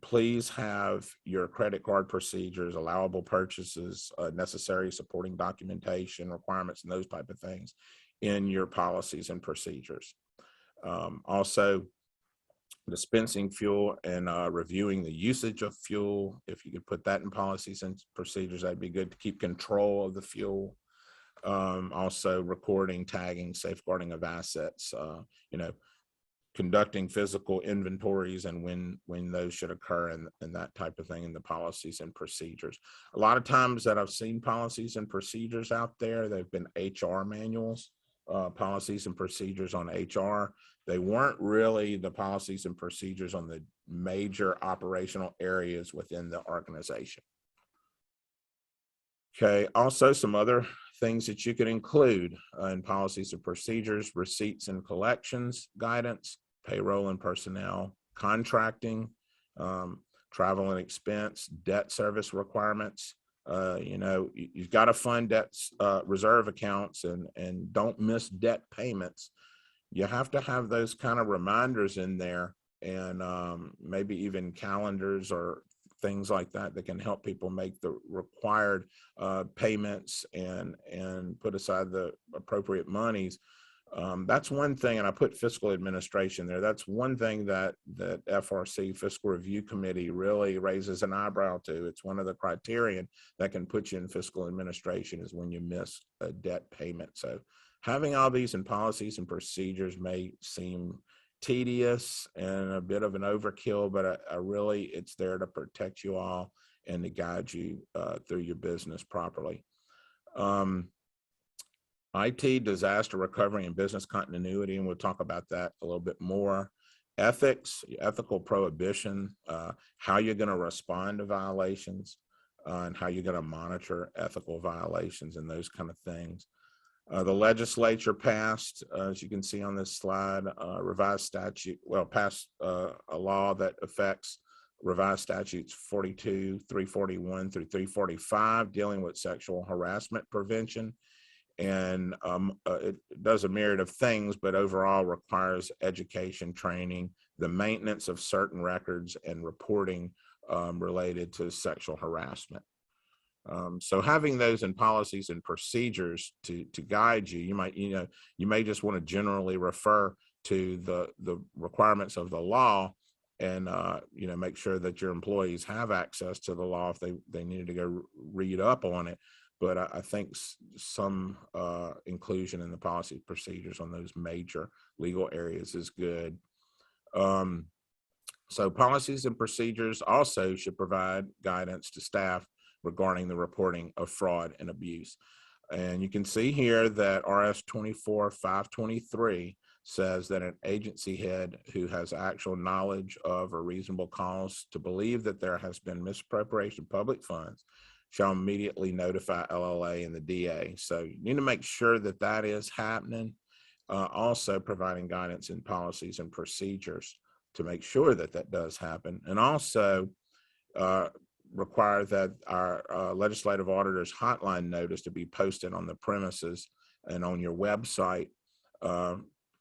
S2: please have your credit card procedures, allowable purchases, necessary supporting documentation requirements, and those type of things in your policies and procedures. Also, dispensing fuel and reviewing the usage of fuel. If you could put that in policies and procedures, that'd be good to keep control of the fuel. Also recording, tagging, safeguarding of assets, conducting physical inventories and when those should occur and that type of thing in the policies and procedures. A lot of times that I've seen policies and procedures out there, they've been HR manuals, policies and procedures on HR. They weren't really the policies and procedures on the major operational areas within the organization. Okay, also some other things that you could include in policies and procedures: receipts and collections guidance, payroll and personnel, contracting, travel and expense, debt service requirements. You've got to fund debt reserve accounts and don't miss debt payments. You have to have those kind of reminders in there, and maybe even calendars or things like that that can help people make the required payments and put aside the appropriate monies. That's one thing, and I put fiscal administration there. That's one thing that FRC Fiscal Review Committee really raises an eyebrow to. It's one of the criterion that can put you in fiscal administration is when you miss a debt payment. So having all these in policies and procedures may seem tedious and a bit of an overkill, but I really, it's there to protect you all and to guide you through your business properly. IT, disaster recovery and business continuity, and we'll talk about that a little bit more. Ethics, ethical prohibition, how you're going to respond to violations, and how you're going to monitor ethical violations and those kind of things. The legislature passed, as you can see on this slide, passed a law that affects revised statutes 42, 341 through 345 dealing with sexual harassment prevention. And it does a myriad of things, but overall requires education, training, the maintenance of certain records, and reporting related to sexual harassment. So having those in policies and procedures to guide you, you may just want to generally refer to the requirements of the law and make sure that your employees have access to the law if they needed to go read up on it. But I think some inclusion in the policy procedures on those major legal areas is good. So policies and procedures also should provide guidance to staff regarding the reporting of fraud and abuse. And you can see here that RS 24-523 says that an agency head who has actual knowledge of or reasonable cause to believe that there has been misappropriation of public funds shall immediately notify LLA and the DA. So you need to make sure that that is happening. Also providing guidance in policies and procedures to make sure that that does happen. And also require that our legislative auditor's hotline notice to be posted on the premises and on your website,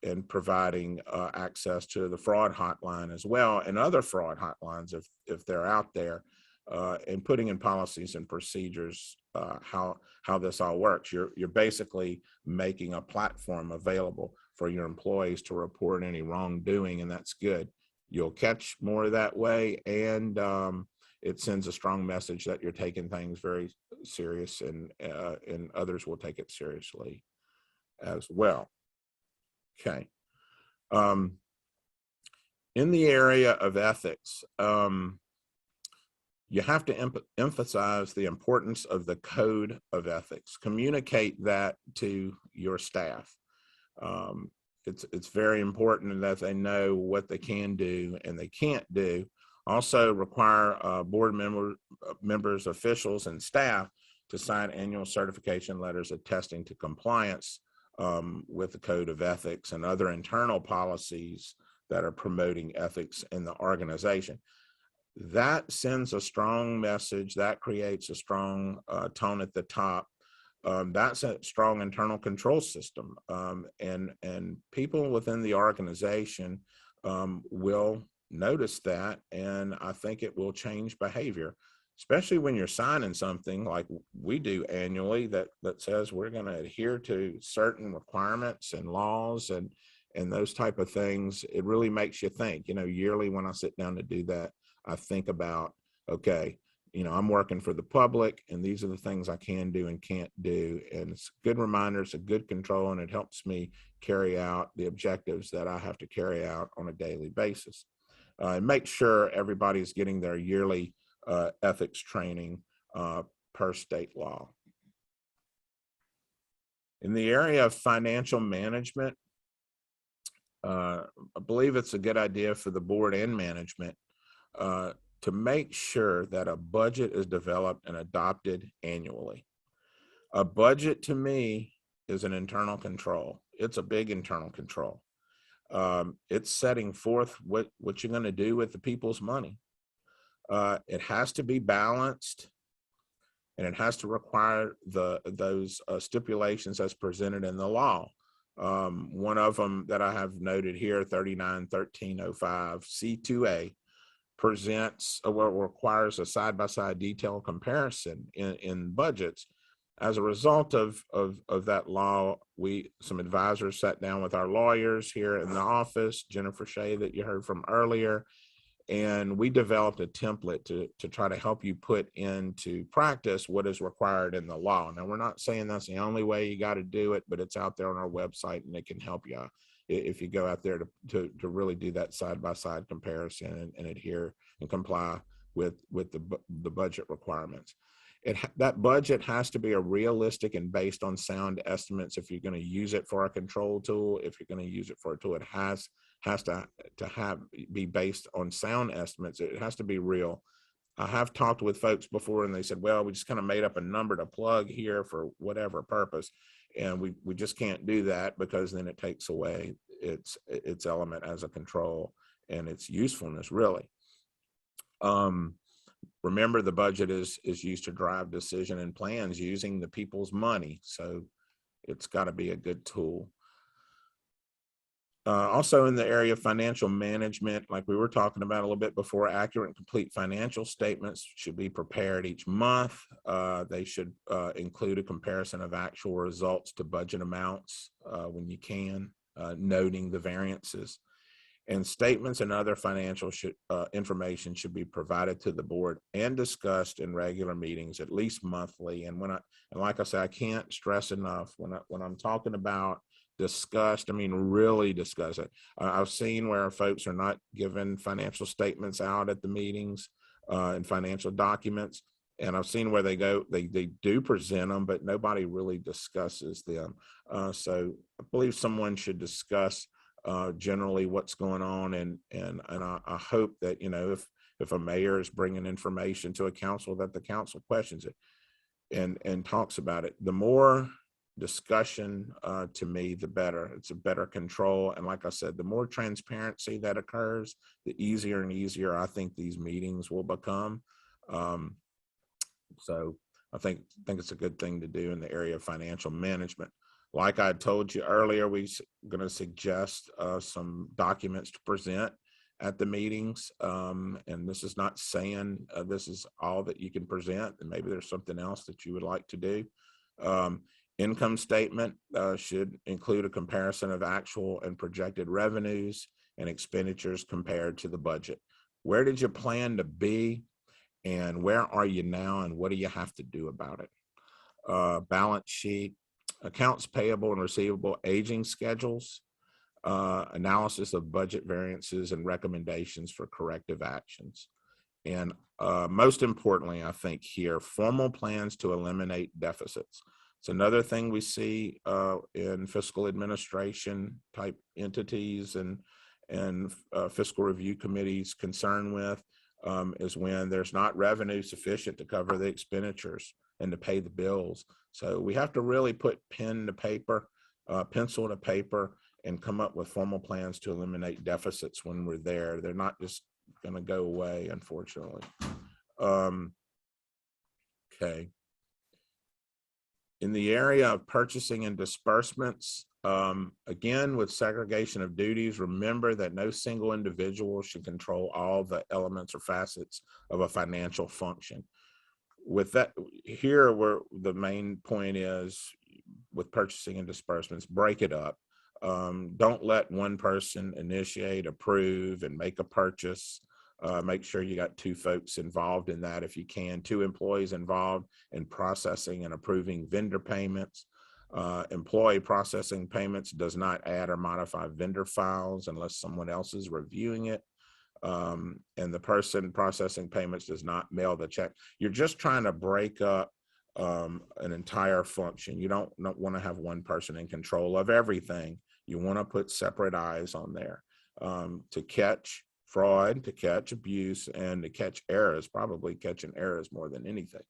S2: and providing access to the fraud hotline as well and other fraud hotlines if they're out there. And putting in policies and procedures how this all works. You're basically making a platform available for your employees to report any wrongdoing, and that's good. You'll catch more that way, and it sends a strong message that you're taking things very serious, and others will take it seriously as well. Okay. In the area of ethics, you have to emphasize the importance of the code of ethics. Communicate that to your staff. It's very important that they know what they can do and they can't do. Also require board members, officials, and staff to sign annual certification letters attesting to compliance with the code of ethics and other internal policies that are promoting ethics in the organization. that sends a strong message, that creates a strong tone at the top. That's a strong internal control system. And people within the organization will notice that, and I think it will change behavior, especially when you're signing something like we do annually that says we're going to adhere to certain requirements and laws and those type of things. It really makes you think. Yearly when I sit down to do that, I think about, okay, I'm working for the public, and these are the things I can do and can't do. And it's a good reminder, it's a good control, and it helps me carry out the objectives that I have to carry out on a daily basis. And make sure everybody's getting their yearly ethics training per state law. In the area of financial management, I believe it's a good idea for the board and management to make sure that a budget is developed and adopted annually. A budget to me is an internal control. It's a big internal control. It's setting forth what you're going to do with the people's money. It has to be balanced, and it has to require those stipulations as presented in the law. One of them that I have noted here, 391305 C2A, presents or requires a side-by-side detailed comparison in budgets. As a result of that law, some advisors sat down with our lawyers here in the office, Jennifer Shea that you heard from earlier, and we developed a template to try to help you put into practice what is required in the law. Now, we're not saying that's the only way you got to do it, but it's out there on our website, and it can help you if you go out there to really do that side-by-side comparison and adhere and comply with the budget requirements. That budget has to be a realistic and based on sound estimates. If you're going to use it for a control tool, if you're going to use it for a tool, it has to be based on sound estimates. It has to be real. I have talked with folks before, and they said, well, we just kind of made up a number to plug here for whatever purpose. And we just can't do that, because then it takes away its element as a control and its usefulness, really. Remember, the budget is used to drive decision and plans using the people's money. So it's got to be a good tool. Also in the area of financial management, like we were talking about a little bit before, accurate and complete financial statements should be prepared each month. They should include a comparison of actual results to budget amounts when you can, noting the variances. And statements and other financial information should be provided to the board and discussed in regular meetings, at least monthly. And like I said, I can't stress enough when I'm talking about discussed, I mean really discuss it. I've seen where folks are not given financial statements out at the meetings and financial documents, and I've seen where they do present them, but nobody really discusses them. So I believe someone should discuss generally what's going on, and I hope that if a mayor is bringing information to a council, that the council questions it and talks about it. The more discussion to me, the better. It's a better control, and like I said, the more transparency that occurs, the easier and easier I think these meetings will become. So I think it's a good thing to do in the area of financial management. Like I told you earlier, we're going to suggest some documents to present at the meetings. And this is not saying this is all that you can present, and maybe there's something else that you would like to do. Income statement should include a comparison of actual and projected revenues and expenditures compared to the budget. Where did you plan to be, and where are you now, and what do you have to do about it? Balance sheet, accounts payable and receivable aging schedules, analysis of budget variances and recommendations for corrective actions. And most importantly, I think here, formal plans to eliminate deficits. It's another thing we see in fiscal administration type entities and fiscal review committees concerned with is when there's not revenue sufficient to cover the expenditures and to pay the bills. So we have to really put pen to paper, pencil to paper, and come up with formal plans to eliminate deficits when we're there. They're not just going to go away, unfortunately. Okay. In the area of purchasing and disbursements, again, with segregation of duties, remember that no single individual should control all the elements or facets of a financial function. With that, here where the main point is with purchasing and disbursements, break it up. Don't let one person initiate, approve, and make a purchase. Make sure you got two folks involved in that if you can, two employees involved in processing and approving vendor payments. Employee processing payments does not add or modify vendor files unless someone else is reviewing it. And the person processing payments does not mail the check. You're just trying to break up an entire function. You don't want to have one person in control of everything. You want to put separate eyes on there to catch fraud, to catch abuse, and to catch errors. Probably catching errors more than anything.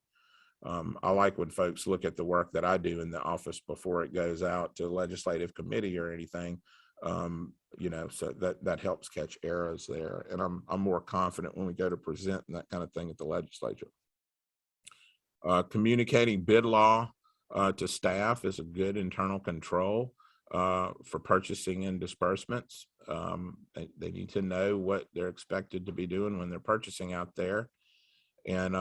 S2: I like when folks look at the work that I do in the office before it goes out to legislative committee or anything. You know, so that helps catch errors there. And I'm more confident when we go to present and that kind of thing at the legislature. Communicating bid law to staff is a good internal control for purchasing and disbursements. They need to know what they're expected to be doing when they're purchasing out there. And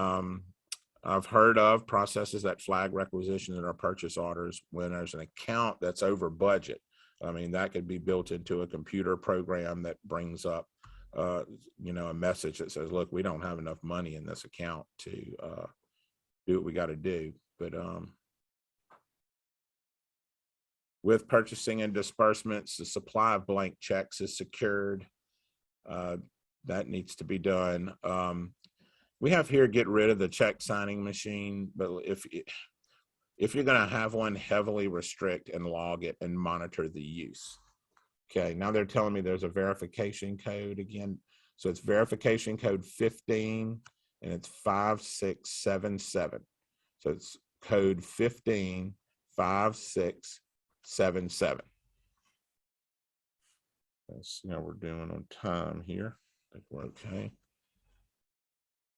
S2: I've heard of processes that flag requisitions in our purchase orders when there's an account that's over budget. I mean, that could be built into a computer program that brings up, you know, a message that says, look, we don't have enough money in this account to do what we got to do. But with purchasing and disbursements, the supply of blank checks is secured. That needs to be done. We have here, get rid of the check signing machine, but if you're going to have one, heavily restrict and log it and monitor the use. Okay, now they're telling me there's a verification code again. So it's verification code 15 and it's 5677. So it's code 155677. Let's see how we're doing on time here. I think we're okay.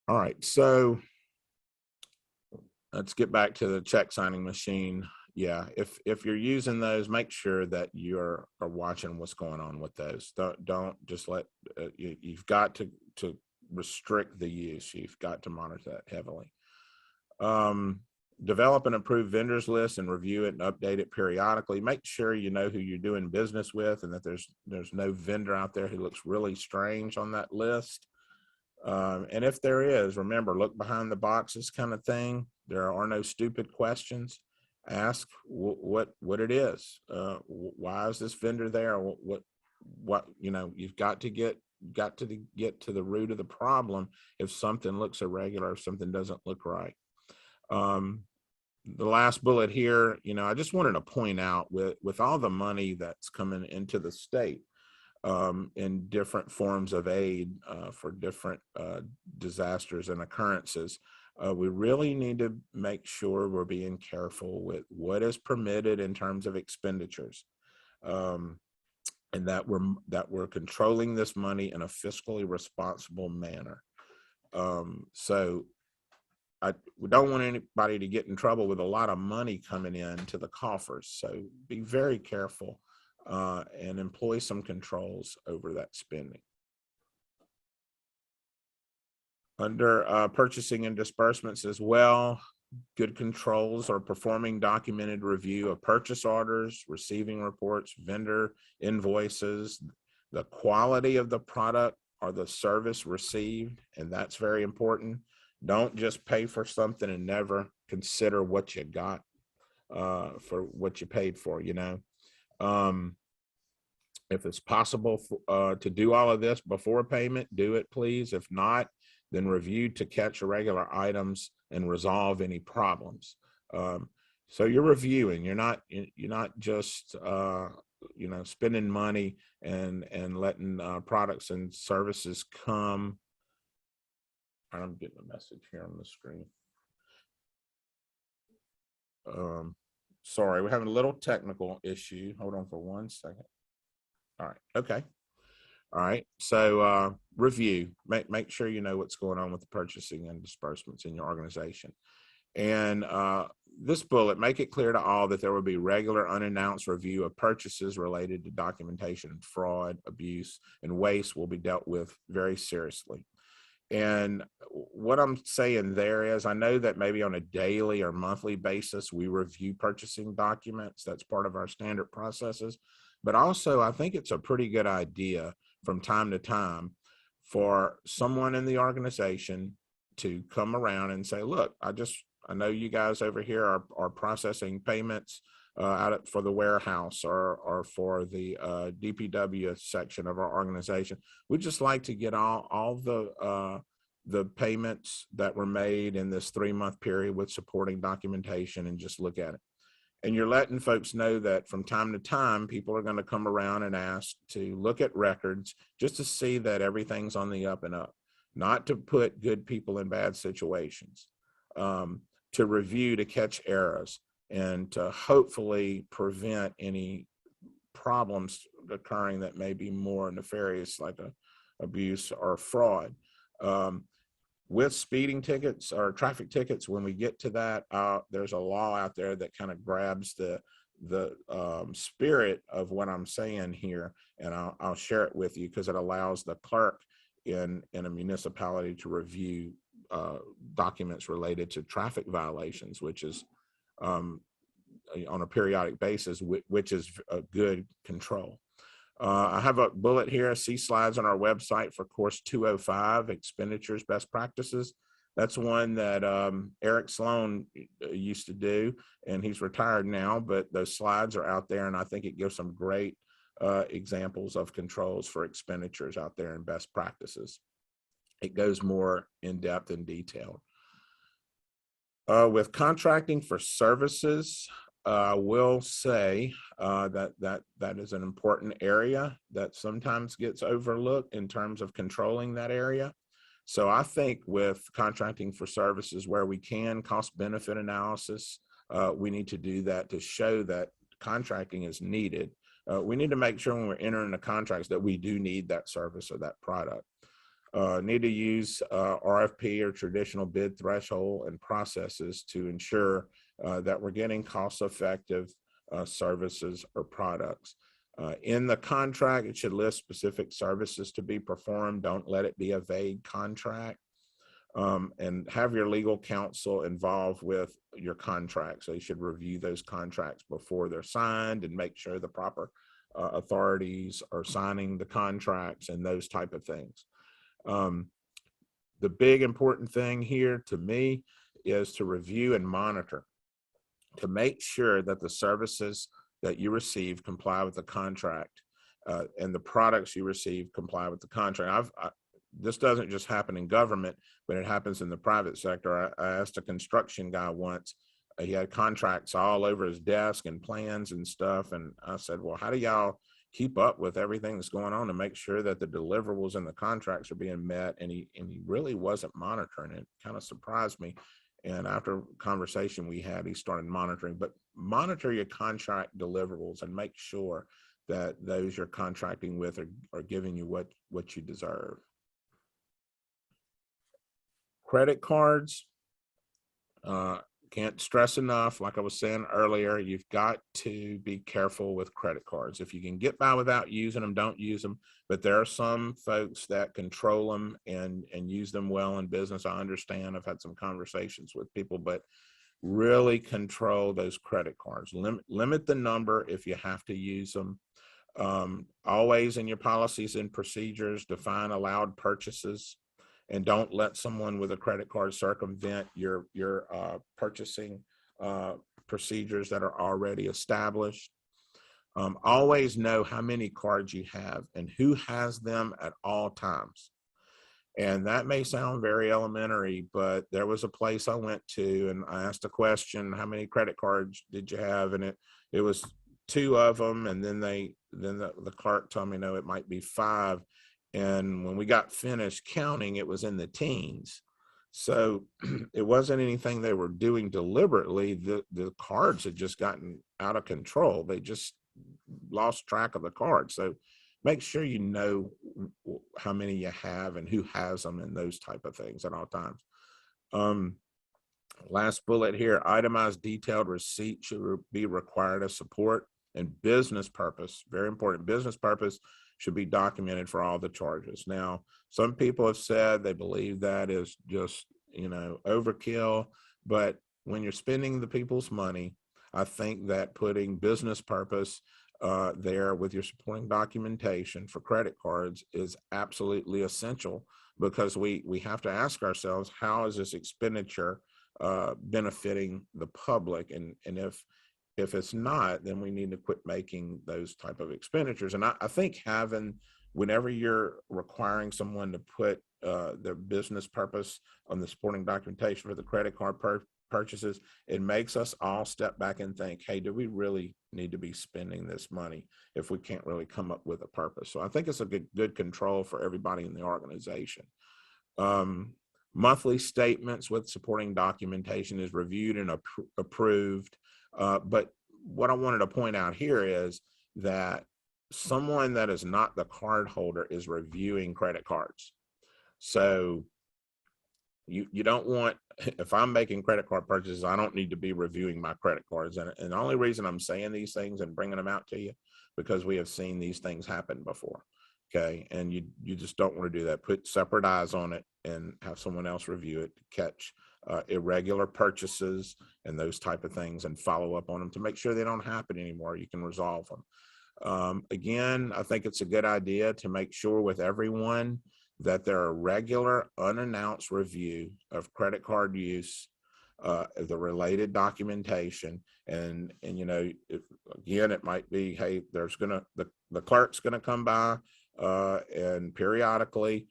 S2: All right, so let's get back to the check signing machine. Yeah, if you're using those, make sure that you're watching what's going on with those. Don't just let you've got to restrict the use. You've got to monitor that heavily. Develop and approve vendors list and review it and update it periodically. Make sure you know who you're doing business with and that there's no vendor out there who looks really strange on that list. And if there is, remember, look behind the boxes kind of thing. There are no stupid questions. Ask what it is. Why is this vendor there? What you know, you've got to get to the root of the problem. If something looks irregular, if something doesn't look right. The last bullet here, you know, I just wanted to point out with all the money that's coming into the state, in different forms of aid for different disasters and occurrences. We really need to make sure we're being careful with what is permitted in terms of expenditures, and that we're controlling this money in a fiscally responsible manner. So we don't want anybody to get in trouble with a lot of money coming into the coffers. So be very careful. And employ some controls over that spending. Under purchasing and disbursements as well, good controls are performing documented review of purchase orders, receiving reports, vendor invoices, the quality of the product or the service received, and that's very important. Don't just pay for something and never consider what you got for what you paid for, you know. If it's possible to do all of this before payment, do it, please. If not, then review to catch irregular items and resolve any problems. So you're reviewing. You're not just you know, spending money and letting products and services come. I'm getting a message here on the screen. Sorry, we're having a little technical issue. Hold on for 1 second. All right, okay. All right. So review, make sure you know what's going on with the purchasing and disbursements in your organization. And this bullet, make it clear to all that there will be regular unannounced review of purchases related to documentation, fraud, abuse, and waste will be dealt with very seriously. And what I'm saying there is, I know that maybe on a daily or monthly basis, we review purchasing documents. That's part of our standard processes. But also, I think it's a pretty good idea from time to time for someone in the organization to come around and say, look, I know you guys over here are processing payments for the warehouse or for the DPW section of our organization. We'd just like to get all the payments that were made in this 3-month period with supporting documentation and just look at it. And you're letting folks know that from time to time, people are going to come around and ask to look at records just to see that everything's on the up and up, not to put good people in bad situations, to review, to catch errors, and to hopefully prevent any problems occurring that may be more nefarious, like abuse or fraud. With speeding tickets or traffic tickets, when we get to that, there's a law out there that kind of grabs the spirit of what I'm saying here, and I'll share it with you because it allows the clerk in a municipality to review documents related to traffic violations, which is on a periodic basis, which is a good control. I have a bullet here. See slides on our website for course 205, expenditures best practices. That's one that Eric Sloan used to do, and he's retired now, but those slides are out there, and I think it gives some great examples of controls for expenditures out there and best practices. It goes more in depth and detail. With contracting for services, I will say that is an important area that sometimes gets overlooked in terms of controlling that area. So I think with contracting for services, where we can, cost benefit analysis, we need to do that to show that contracting is needed. We need to make sure when we're entering the contracts that we do need that service or that product. Need to use RFP or traditional bid threshold and processes to ensure that we're getting cost-effective services or products. In the contract, it should list specific services to be performed. Don't let it be a vague contract. And have your legal counsel involved with your contract. So you should review those contracts before they're signed and make sure the proper authorities are signing the contracts and those type of things. The big important thing here to me is to review and monitor to make sure that the services that you receive comply with the contract and the products you receive comply with the contract. This doesn't just happen in government, but it happens in the private sector. I asked a construction guy once, he had contracts all over his desk and plans and stuff. And I said, well, how do y'all keep up with everything that's going on to make sure that the deliverables and the contracts are being met? And he really wasn't monitoring it. Kind of surprised me. And after a conversation we had, he started monitoring. But monitor your contract deliverables and make sure that those you're contracting with are giving you what you deserve. Credit cards, can't stress enough, like I was saying earlier, you've got to be careful with credit cards. If you can get by without using them, don't use them. But there are some folks that control them and use them well in business. I understand. I've had some conversations with people, but really control those credit cards. Limit the number if you have to use them. Always in your policies and procedures, define allowed purchases. And don't let someone with a credit card circumvent your purchasing procedures that are already established. Always know how many cards you have and who has them at all times. And that may sound very elementary, but there was a place I went to and I asked a question, how many credit cards did you have? And it was 2 of them. And then the clerk told me, no, it might be 5. And when we got finished counting, it was in the teens. So it wasn't anything they were doing deliberately. The cards had just gotten out of control. They just lost track of the cards. So make sure you know how many you have and who has them and those type of things at all times. Last bullet here, itemized detailed receipt should be required to support, and business purpose, very important, business purpose should be documented for all the charges. Now, some people have said they believe that is just, overkill, but when you're spending the people's money, I think that putting business purpose there with your supporting documentation for credit cards is absolutely essential, because we have to ask ourselves, how is this expenditure benefiting the public? And if it's not, then we need to quit making those type of expenditures. And I think whenever you're requiring someone to put their business purpose on the supporting documentation for the credit card purchases, it makes us all step back and think, hey, do we really need to be spending this money if we can't really come up with a purpose? So I think it's a good control for everybody in the organization. Monthly statements with supporting documentation is reviewed and approved. But what I wanted to point out here is that someone that is not the card holder is reviewing credit cards. So you don't want, if I'm making credit card purchases, I don't need to be reviewing my credit cards. And the only reason I'm saying these things and bringing them out to you, because we have seen these things happen before. Okay. And you just don't want to do that. Put separate eyes on it and have someone else review it to catch irregular purchases and those type of things, and follow up on them to make sure they don't happen anymore. You can resolve them. Again, I think it's a good idea to make sure with everyone that there are regular unannounced review of credit card use, the related documentation, and again, it might be, hey, the clerk's gonna come by and periodically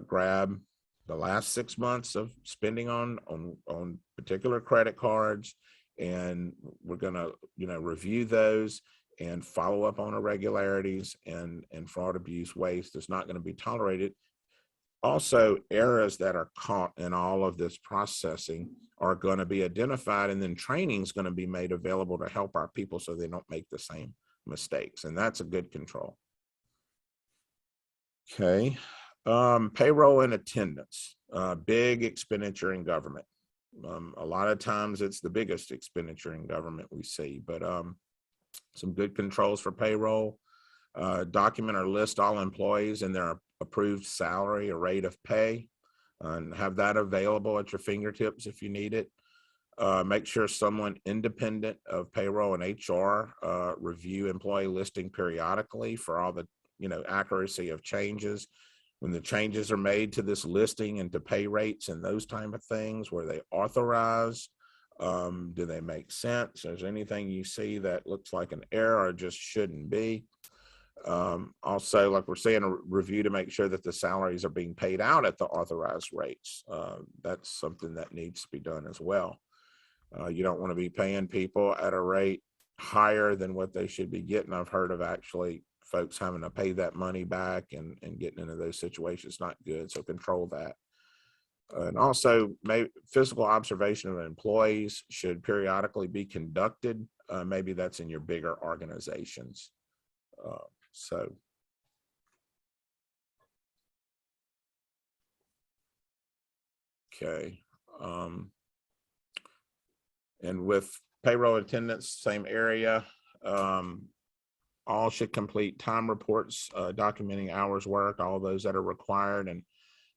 S2: grab the last 6 months of spending on particular credit cards, and we're gonna review those and follow up on irregularities, and fraud, abuse, waste is not going to be tolerated. Also, errors that are caught in all of this processing are going to be identified, and then training is going to be made available to help our people so they don't make the same mistakes. And that's a good control. Okay. Payroll and attendance, big expenditure in government. A lot of times it's the biggest expenditure in government we see, but some good controls for payroll. Document or list all employees and their approved salary or rate of pay, and have that available at your fingertips if you need it. Make sure someone independent of payroll and HR review employee listing periodically for all the accuracy of changes. When the changes are made to this listing and to pay rates and those type of things, were they authorized? Do they make sense? Is there anything you see that looks like an error or just shouldn't be? Also, like we're saying, a review to make sure that the salaries are being paid out at the authorized rates. That's something that needs to be done as well. You don't want to be paying people at a rate higher than what they should be getting. I've heard of actually folks having to pay that money back and getting into those situations. Not good. So control that. And also, physical observation of employees should periodically be conducted. Maybe that's in your bigger organizations. Okay. And with payroll attendance, same area. All should complete time reports, documenting hours worked, all those that are required. And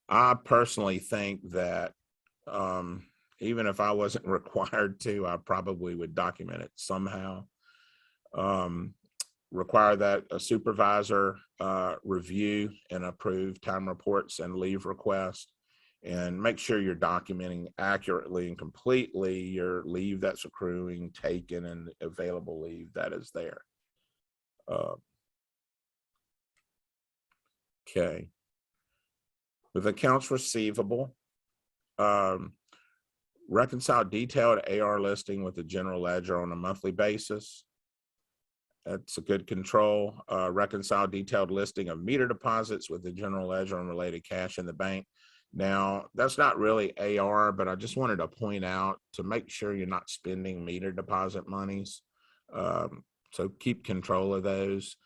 S2: I personally think that even if I wasn't required to, I probably would document it somehow. Require that a supervisor review and approve time reports and leave requests, and make sure you're documenting accurately and completely your leave that's accruing, taken, and available leave that is there. Okay. With accounts receivable, reconcile detailed AR listing with the general ledger on a monthly basis. That's a good control. Reconcile detailed listing of meter deposits with the general ledger and related cash in the bank. Now, that's not really AR, but I just wanted to point out to make sure you're not spending meter deposit monies. So keep control of those.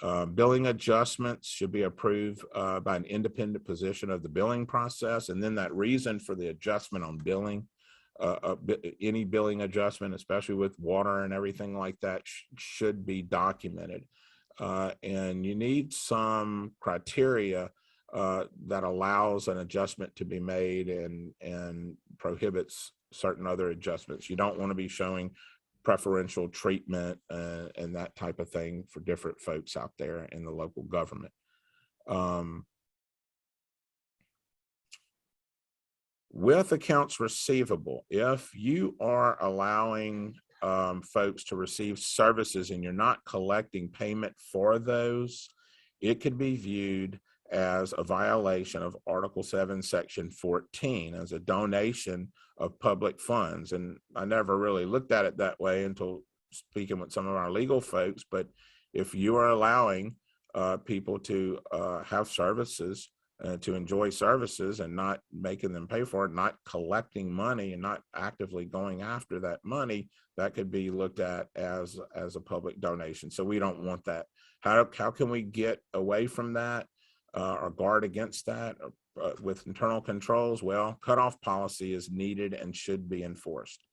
S2: Billing adjustments should be approved by an independent position of the billing process, and then that reason for the adjustment on billing, any billing adjustment, especially with water and everything like that, should be documented. And you need some criteria that allows an adjustment to be made and prohibits certain other adjustments. You don't want to be showing preferential treatment and that type of thing for different folks out there in the local government. With accounts receivable, if you are allowing folks to receive services and you're not collecting payment for those, it could be viewed as a violation of Article 7, Section 14, as a donation of public funds. And I never really looked at it that way until speaking with some of our legal folks. But if you are allowing people to have services, to enjoy services and not making them pay for it, not collecting money and not actively going after that money, that could be looked at as a public donation. So we don't want that. How can we get away from that or guard against that with internal controls? Well, cutoff policy is needed and should be enforced.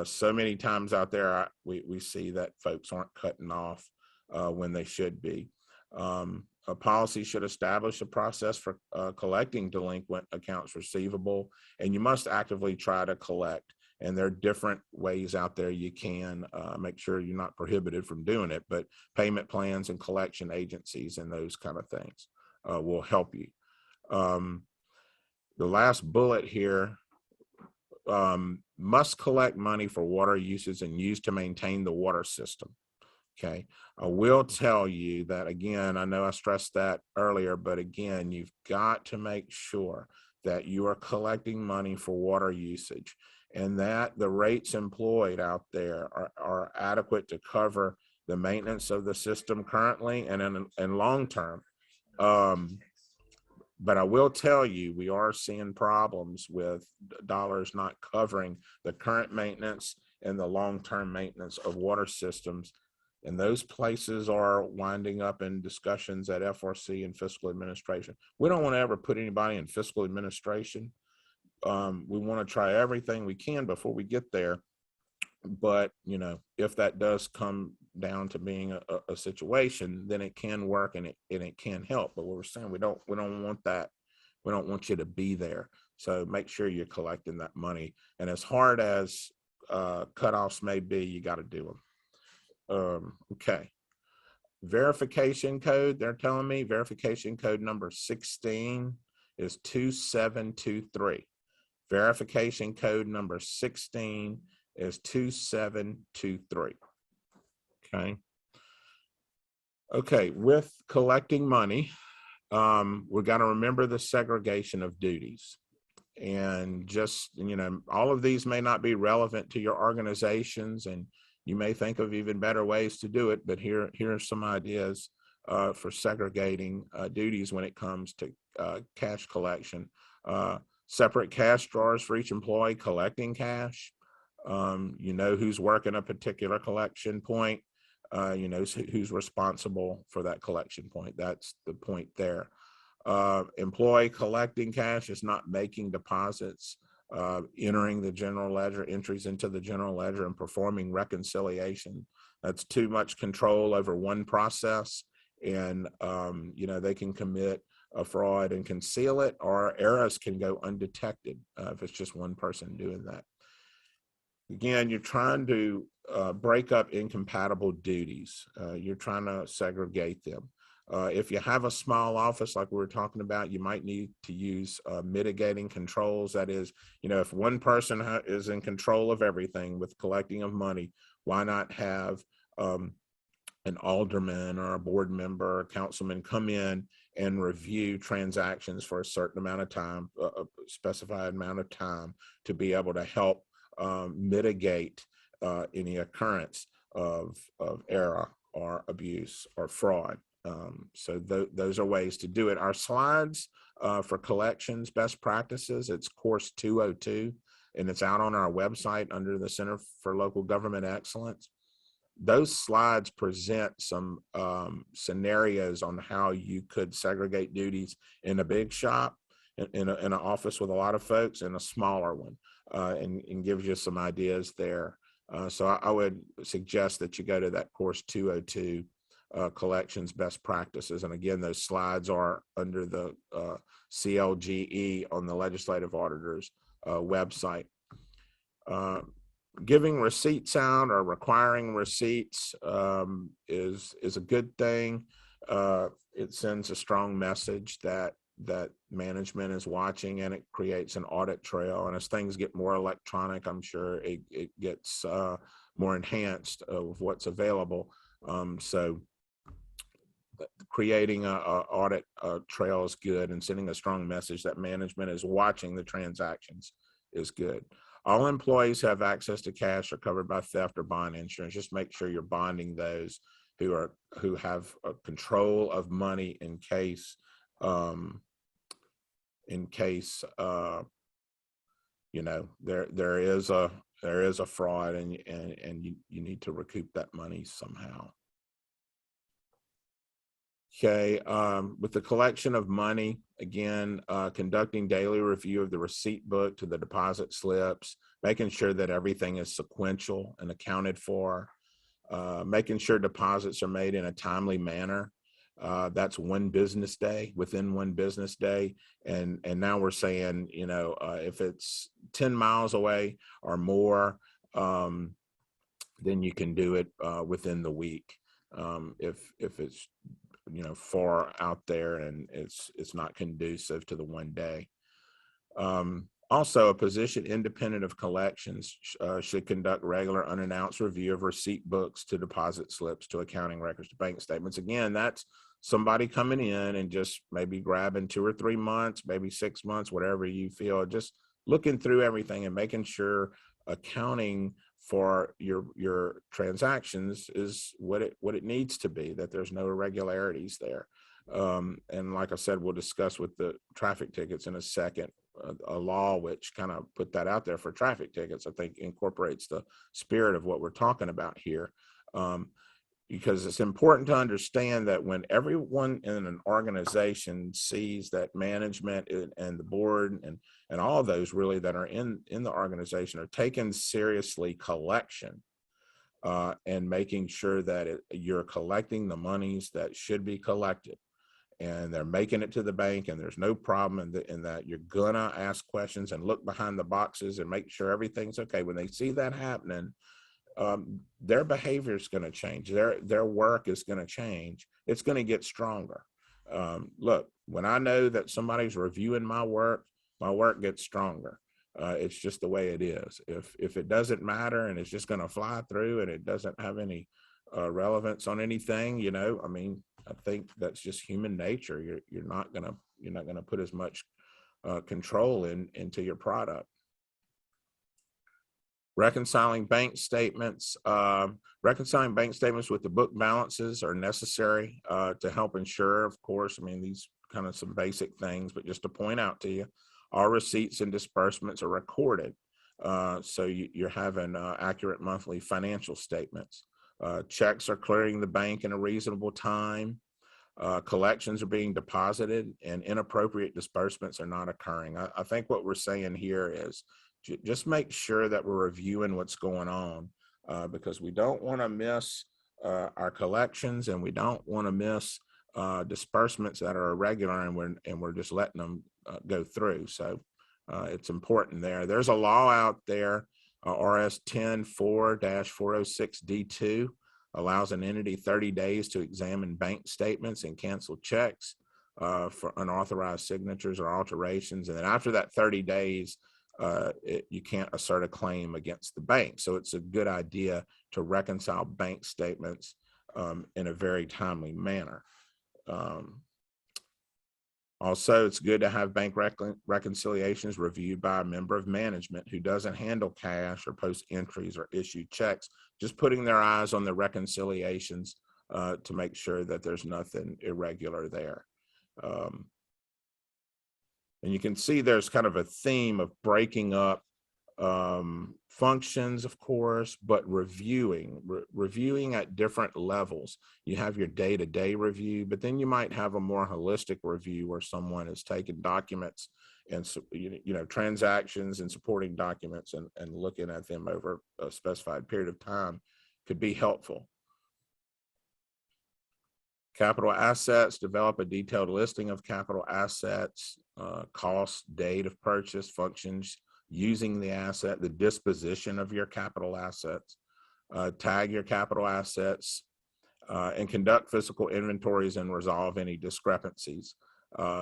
S2: So many times out there, we see that folks aren't cutting off when they should be. A policy should establish a process for collecting delinquent accounts receivable, and you must actively try to collect. And there are different ways out there you can make sure you're not prohibited from doing it, but payment plans and collection agencies and those kind of things will help you. The last bullet here, must collect money for water uses and use to maintain the water system. Okay, I will tell you that again, I know I stressed that earlier, but again, you've got to make sure that you are collecting money for water usage and that the rates employed out there are adequate to cover the maintenance of the system currently and in long term. But I will tell you, we are seeing problems with dollars not covering the current maintenance and the long-term maintenance of water systems. And those places are winding up in discussions at FRC and fiscal administration. We don't want to ever put anybody in fiscal administration. We want to try everything we can before we get there. But, you know, if that does come down to being a situation, then it can work and it can help. But what we're saying, we don't want that. We don't want you to be there. So make sure you're collecting that money. And as hard as cutoffs may be, you got to do them. Okay. Verification code, they're telling me verification code number 16 is 2723. Verification code number 16 is 2723. Okay. Okay, with collecting money, we've got to remember the segregation of duties. And just, you know, all of these may not be relevant to your organizations, and you may think of even better ways to do it, but here are some ideas for segregating duties when it comes to cash collection. Separate cash drawers for each employee collecting cash. You know who's working a particular collection point. You know who's responsible for that collection point. That's the point there. Employee collecting cash is not making deposits, entering the general ledger, entries into the general ledger, and performing reconciliation. That's too much control over one process, and you know, they can commit a fraud and conceal it, or errors can go undetected if it's just one person doing that. Again, you're trying to break up incompatible duties. You're trying to segregate them. If you have a small office like we were talking about, you might need to use mitigating controls. That is, you know, if one person is in control of everything with collecting of money, why not have an alderman or a board member or councilman come in and review transactions for a certain amount of time, a specified amount of time, to be able to help mitigate any occurrence of error or abuse or fraud. So those are ways to do it. Our slides for collections best practices, it's course 202, and it's out on our website under the Center for Local Government Excellence. those slides present some scenarios on how you could segregate duties in a big shop, in an office with a lot of folks, and a smaller one, and gives you some ideas there. So I would suggest that you go to that course 202, collections best practices. And again, those slides are under the CLGE on the Legislative Auditor's website. Giving receipts out or requiring receipts is a good thing. It sends a strong message that management is watching, and it creates an audit trail. And as things get more electronic, I'm sure it gets more enhanced of what's available. So creating a audit trail is good, and sending a strong message that management is watching the transactions is good. All employees have access to cash, are covered by theft or bond insurance. Just make sure you're bonding those who have control of money in case you know, there is a fraud, and you need to recoup that money somehow. Okay, with the collection of money, again, conducting daily review of the receipt book to the deposit slips, making sure that everything is sequential and accounted for, making sure deposits are made in a timely manner. That's one business day, within one business day. And now we're saying, you know, if it's 10 miles away or more, then you can do it within the week. If it's, you know, far out there and it's not conducive to the one day. Also, a position independent of collections should conduct regular unannounced review of receipt books to deposit slips to accounting records to bank statements. Again, that's somebody coming in and just maybe grabbing 2 or 3 months, maybe 6 months, whatever you feel, just looking through everything and making sure accounting for your transactions is what it needs to be, that there's no irregularities there. And like I said, we'll discuss with the traffic tickets in a second, a law which kind of put that out there for traffic tickets, I think incorporates the spirit of what we're talking about here. Because it's important to understand that when everyone in an organization sees that management and the board and all of those really that are in the organization are taking seriously collection and making sure that you're collecting the monies that should be collected, and they're making it to the bank, and there's no problem in that you're gonna ask questions and look behind the boxes and make sure everything's okay. When they see that happening, their behavior is going to change. Their work is going to change. It's going to get stronger. Look, when I know that somebody's reviewing my work gets stronger. It's just the way it is. If it doesn't matter and it's just going to fly through and it doesn't have any relevance on anything, you know, I mean, I think that's just human nature. You're not gonna put as much control into your product. Reconciling bank statements. Reconciling bank statements with the book balances are necessary to help ensure, of course, I mean, these kind of some basic things, but just to point out to you, all receipts and disbursements are recorded. So you're having accurate monthly financial statements. Checks are clearing the bank in a reasonable time. Collections are being deposited, and inappropriate disbursements are not occurring. I think what we're saying here is just make sure that we're reviewing what's going on, because we don't want to miss our collections, and we don't want to miss disbursements that are irregular, and we're just letting them go through. So it's important there. There's a law out there, RS 10-4-406D2, allows an entity 30 days to examine bank statements and cancel checks for unauthorized signatures or alterations. And then after that 30 days, you can't assert a claim against the bank. So it's a good idea to reconcile bank statements in a very timely manner. Also, it's good to have bank reconciliations reviewed by a member of management who doesn't handle cash or post entries or issue checks, just putting their eyes on the reconciliations to make sure that there's nothing irregular there. And you can see there's kind of a theme of breaking up functions, of course, but reviewing at different levels. You have your day-to-day review, but then you might have a more holistic review where someone is taking documents and transactions and supporting documents and looking at them over a specified period of time could be helpful. Capital assets, develop a detailed listing of capital assets, cost, date of purchase, functions using the asset, the disposition of your capital assets, tag your capital assets, and conduct physical inventories and resolve any discrepancies.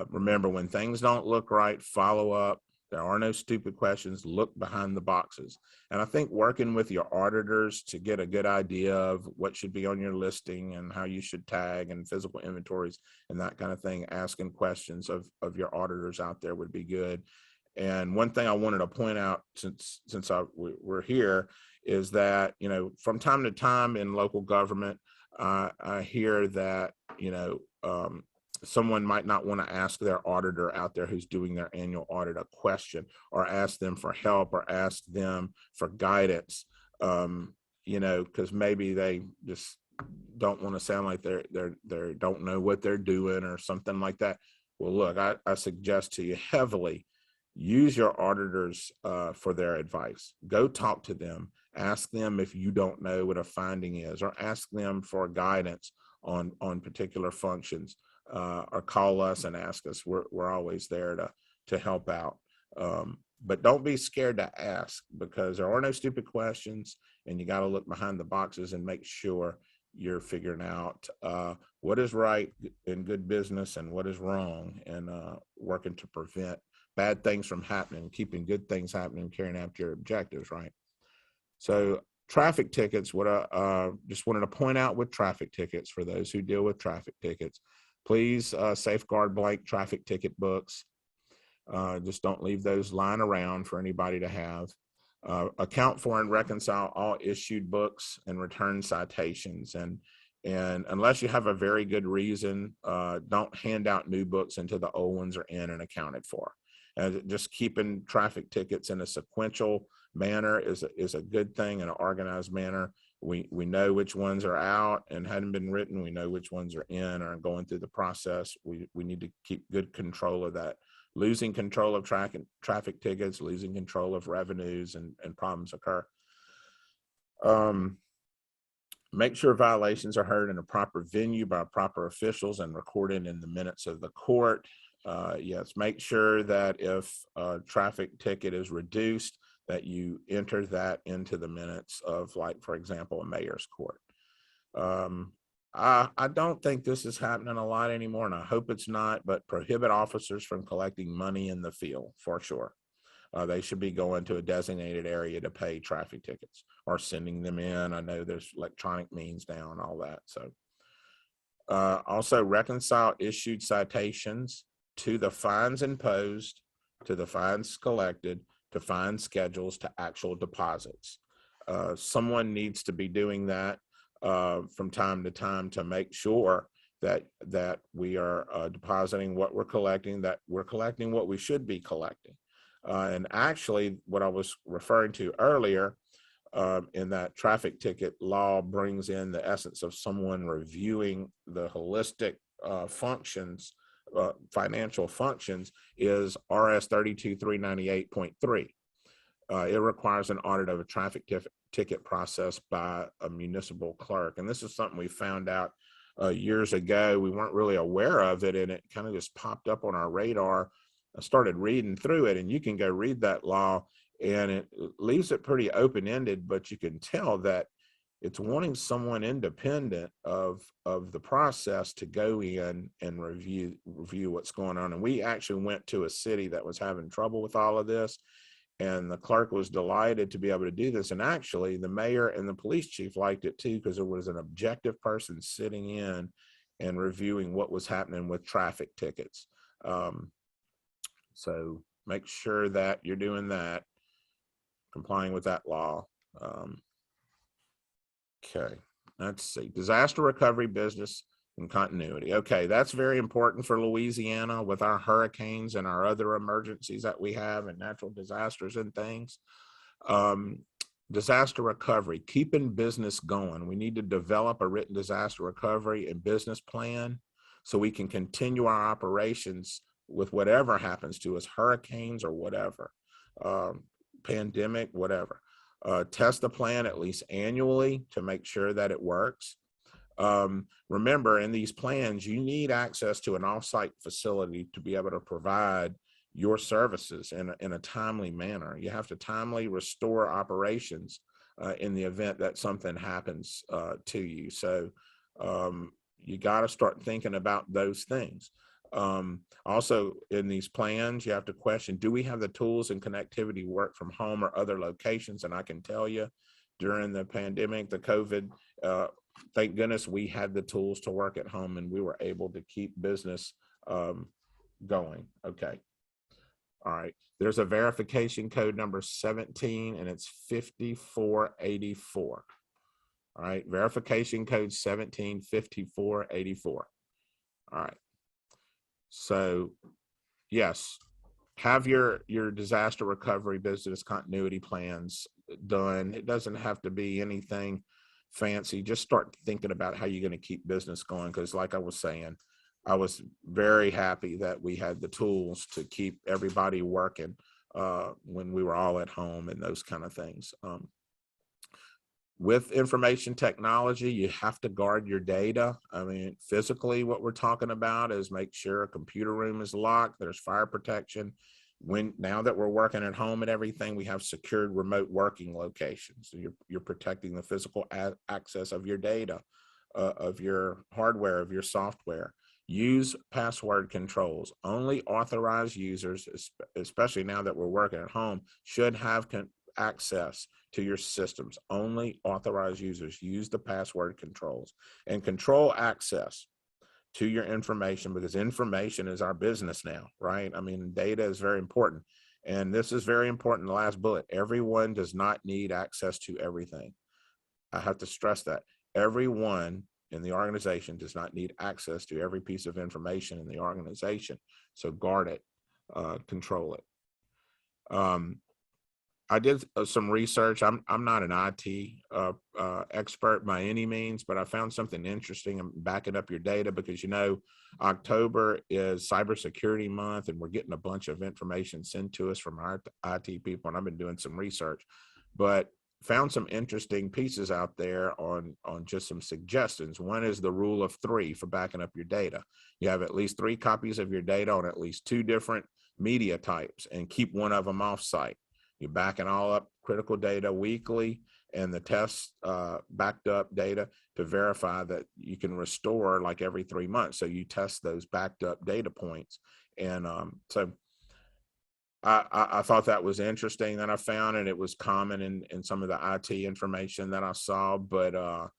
S2: Remember, when things don't look right, follow up. There are no stupid questions. Look behind the boxes. And I think working with your auditors to get a good idea of what should be on your listing and how you should tag and physical inventories and that kind of thing, asking questions of your auditors out there would be good. And one thing I wanted to point out since we're here is that, from time to time in local government, I hear that, someone might not want to ask their auditor out there who's doing their annual audit a question, or ask them for help, or ask them for guidance, because maybe they just don't want to sound like they don't know what they're doing or something like that. Well, look, I suggest to you heavily, use your auditors for their advice. Go talk to them. Ask them if you don't know what a finding is, or ask them for guidance on particular functions, or call us and ask us. We're always there to help out. But don't be scared to ask, because there are no stupid questions, and you got to look behind the boxes and make sure you're figuring out what is right in good business and what is wrong, and working to prevent bad things from happening, keeping good things happening, carrying out your objectives, right? So traffic tickets, what I just wanted to point out with traffic tickets, for those who deal with traffic tickets, please safeguard blank traffic ticket books. Just don't leave those lying around for anybody to have. Account for and reconcile all issued books and return citations. And unless you have a very good reason, don't hand out new books until the old ones are in and accounted for. And just keeping traffic tickets in a sequential manner is a good thing, in an organized manner. We know which ones are out and hadn't been written. We know which ones are in or going through the process. We need to keep good control of that. Losing control of traffic tickets, losing control of revenues, and problems occur. Make sure violations are heard in a proper venue by proper officials and recorded in the minutes of the court. Yes, make sure that if a traffic ticket is reduced, that you enter that into the minutes of, like, for example, a mayor's court. I don't think this is happening a lot anymore, and I hope it's not, but prohibit officers from collecting money in the field, for sure. They should be going to a designated area to pay traffic tickets, or sending them in. I know there's electronic means now and all that. So also reconcile issued citations to the fines imposed, to the fines collected, to fine schedules, to actual deposits. Someone needs to be doing that from time to time to make sure that we are depositing what we're collecting, that we're collecting what we should be collecting. And actually, what I was referring to earlier in that traffic ticket law brings in the essence of someone reviewing the holistic functions, financial functions, is RS 32398.3. It requires an audit of a traffic ticket process by a municipal clerk. And this is something we found out years ago. We weren't really aware of it, and it kind of just popped up on our radar. I started reading through it, and you can go read that law, and it leaves it pretty open-ended, but you can tell that it's wanting someone independent of the process to go in and review what's going on. And we actually went to a city that was having trouble with all of this, and the clerk was delighted to be able to do this. And actually, the mayor and the police chief liked it too, because there was an objective person sitting in and reviewing what was happening with traffic tickets. So make sure that you're doing that, complying with that law. Okay, let's see. Disaster recovery business and continuity. Okay, that's very important for Louisiana with our hurricanes and our other emergencies that we have and natural disasters and things. disaster recovery, keeping business going. We need to develop a written disaster recovery and business plan so we can continue our operations with whatever happens to us, hurricanes or whatever, pandemic, whatever. Test the plan at least annually to make sure that it works. Remember, in these plans, you need access to an offsite facility to be able to provide your services in a timely manner. You have to timely restore operations in the event that something happens to you. So you got to start thinking about those things. Also, in these plans, you have to question, do we have the tools and connectivity to work from home or other locations? And I can tell you, during the pandemic, the COVID, thank goodness we had the tools to work at home and we were able to keep business going. Okay. All right. There's a verification code number 17 and it's 5484. All right. Verification code 175484. All right. So yes, have your disaster recovery business continuity plans done. It doesn't have to be anything fancy. Just start thinking about how you're going to keep business going. Because like I was saying, I was very happy that we had the tools to keep everybody working when we were all at home and those kind of things. With information technology, you have to guard your data. I mean, physically, what we're talking about is make sure a computer room is locked, there's fire protection. Now that we're working at home and everything, we have secured remote working locations. So you're protecting the physical access of your data, of your hardware, of your software. Use password controls. Only authorized users, especially now that we're working at home, should have access to your systems. Only authorized users. Use the password controls and control access to your information, because information is our business now, right? I mean, data is very important. And this is very important. The last bullet, everyone does not need access to everything. I have to stress that. Everyone in the organization does not need access to every piece of information in the organization. So guard it, control it. I did some research. I'm not an IT expert by any means, but I found something interesting. I'm backing up your data because, you know, October is cybersecurity month and we're getting a bunch of information sent to us from our IT people. And I've been doing some research, but found some interesting pieces out there on just some suggestions. One is the rule of 3 for backing up your data. You have at least 3 copies of your data on at least 2 different media types and keep one of them off site. You're backing all up critical data weekly and the test backed up data to verify that you can restore like every 3 months. So you test those backed up data points. And so I thought that was interesting that I found, and it was common in some of the IT information that I saw, but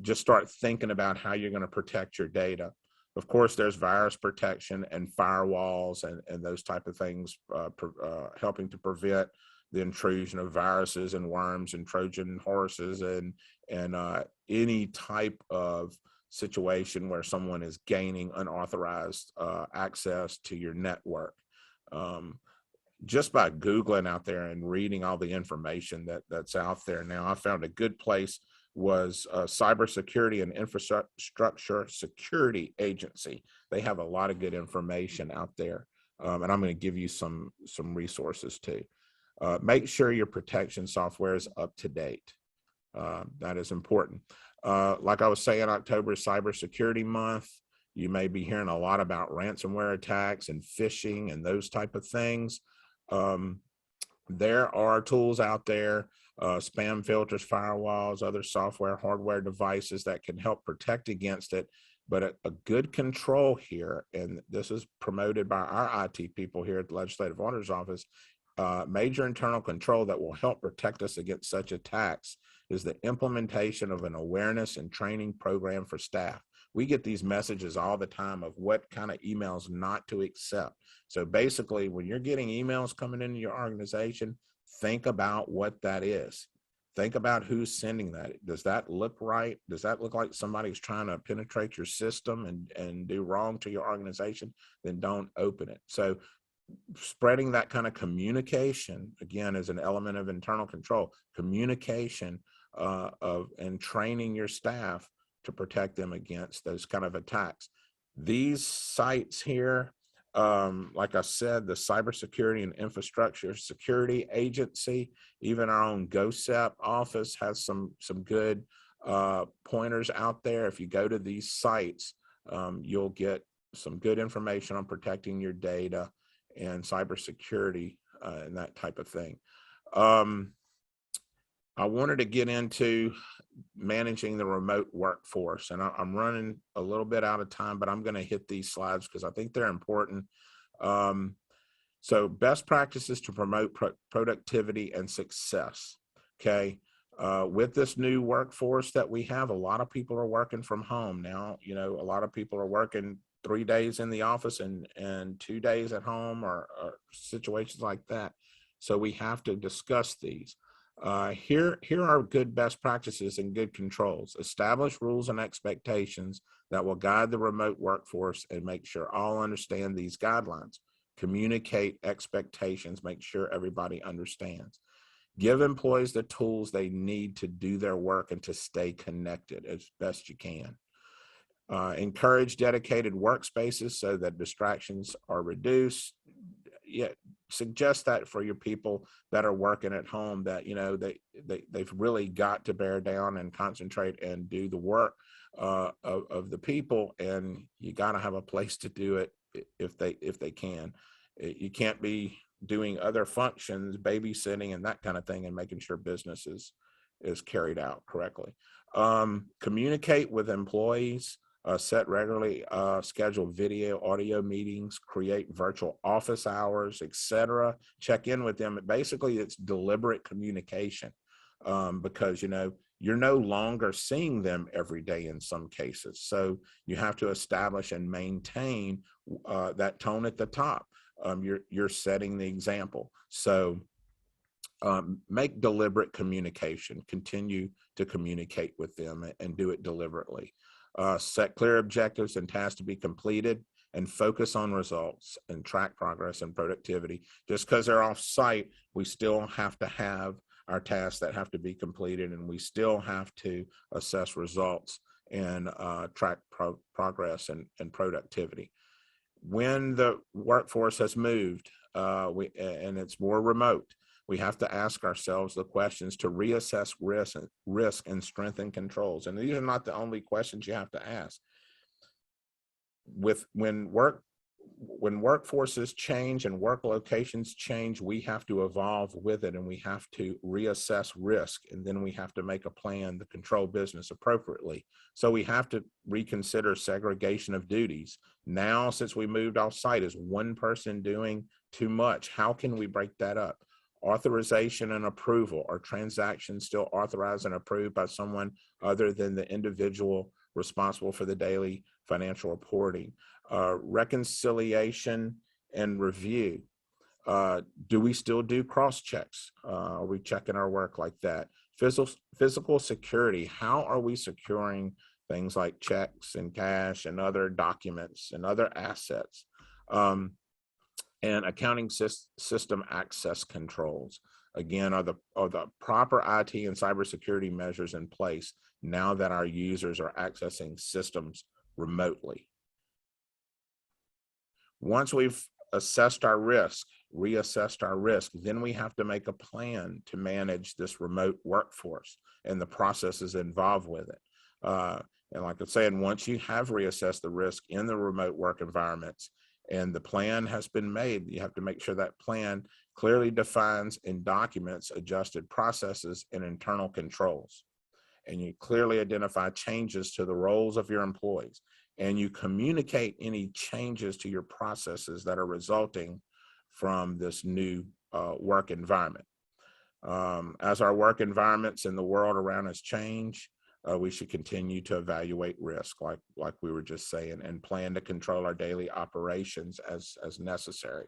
S2: just start thinking about how you're going to protect your data. Of course, there's virus protection and firewalls and those type of things helping to prevent the intrusion of viruses and worms and Trojan horses and any type of situation where someone is gaining unauthorized access to your network. Just by Googling out there and reading all the information that's out there now, I found a good place was Cybersecurity and Infrastructure Security Agency. They have a lot of good information out there, and I'm going to give you some resources too. Make sure your protection software is up to date. That is important. Like I was saying, October is Cybersecurity Month. You may be hearing a lot about ransomware attacks and phishing and those type of things. There are tools out there, spam filters, firewalls, other software, hardware devices that can help protect against it. But a good control here, and this is promoted by our IT people here at the Legislative Auditor's Office, major internal control that will help protect us against such attacks is the implementation of an awareness and training program for staff. We get these messages all the time of what kind of emails not to accept. So basically, when you're getting emails coming into your organization, think about what that is. Think about who's sending that. Does that look right? Does that look like somebody's trying to penetrate your system and do wrong to your organization? Then don't open it. So spreading that kind of communication, again, is an element of internal control, communication and training your staff to protect them against those kind of attacks. These sites here, like I said, the Cybersecurity and Infrastructure Security Agency, even our own GOSEP office has some good pointers out there. If you go to these sites, you'll get some good information on protecting your data and cybersecurity and that type of thing. I wanted to get into managing the remote workforce, and I'm running a little bit out of time, but I'm going to hit these slides because I think they're important. So best practices to promote productivity and success. Okay. With this new workforce that we have, a lot of people are working from home now. You know, a lot of people are working 3 days in the office and 2 days at home, or situations like that. So we have to discuss these. Here are good best practices and good controls. Establish rules and expectations that will guide the remote workforce and make sure all understand these guidelines. Communicate expectations, make sure everybody understands. Give employees the tools they need to do their work and to stay connected as best you can. Encourage dedicated workspaces so that distractions are reduced. Yeah, suggest that for your people that are working at home, that, you know, they've really got to bear down and concentrate and do the work of the people, and you got to have a place to do it if they can. You can't be doing other functions, babysitting and that kind of thing, and making sure business is carried out correctly. Communicate with employees. Set regularly scheduled video, audio meetings, create virtual office hours, etc. Check in with them. Basically, it's deliberate communication because, you know, you're no longer seeing them every day in some cases. So you have to establish and maintain that tone at the top. You're setting the example. So make deliberate communication, continue to communicate with them and do it deliberately. Set clear objectives and tasks to be completed, and focus on results and track progress and productivity. Just because they're off site, we still have to have our tasks that have to be completed, and we still have to assess results and track progress and productivity. When the workforce has moved and it's more remote, we have to ask ourselves the questions to reassess risk and strengthen controls. And these are not the only questions you have to ask. When workforces change and work locations change, we have to evolve with it, and we have to reassess risk, and then we have to make a plan to control business appropriately. So we have to reconsider segregation of duties. Now, since we moved off site, is one person doing too much? How can we break that up? Authorization and approval. Are transactions still authorized and approved by someone other than the individual responsible for the daily financial reporting? Reconciliation and review. Do we still do cross checks? Are we checking our work like that? Physical security. How are we securing things like checks and cash and other documents and other assets? And accounting system access controls. Again, are the proper IT and cybersecurity measures in place now that our users are accessing systems remotely? Once we've assessed our risk, reassessed our risk, then we have to make a plan to manage this remote workforce and the processes involved with it. And like I said, once you have reassessed the risk in the remote work environments and the plan has been made, you have to make sure that plan clearly defines and documents adjusted processes and internal controls. And you clearly identify changes to the roles of your employees, and you communicate any changes to your processes that are resulting from this new work environment. As our work environments in the world around us change, we should continue to evaluate risk, like we were just saying, and plan to control our daily operations as necessary.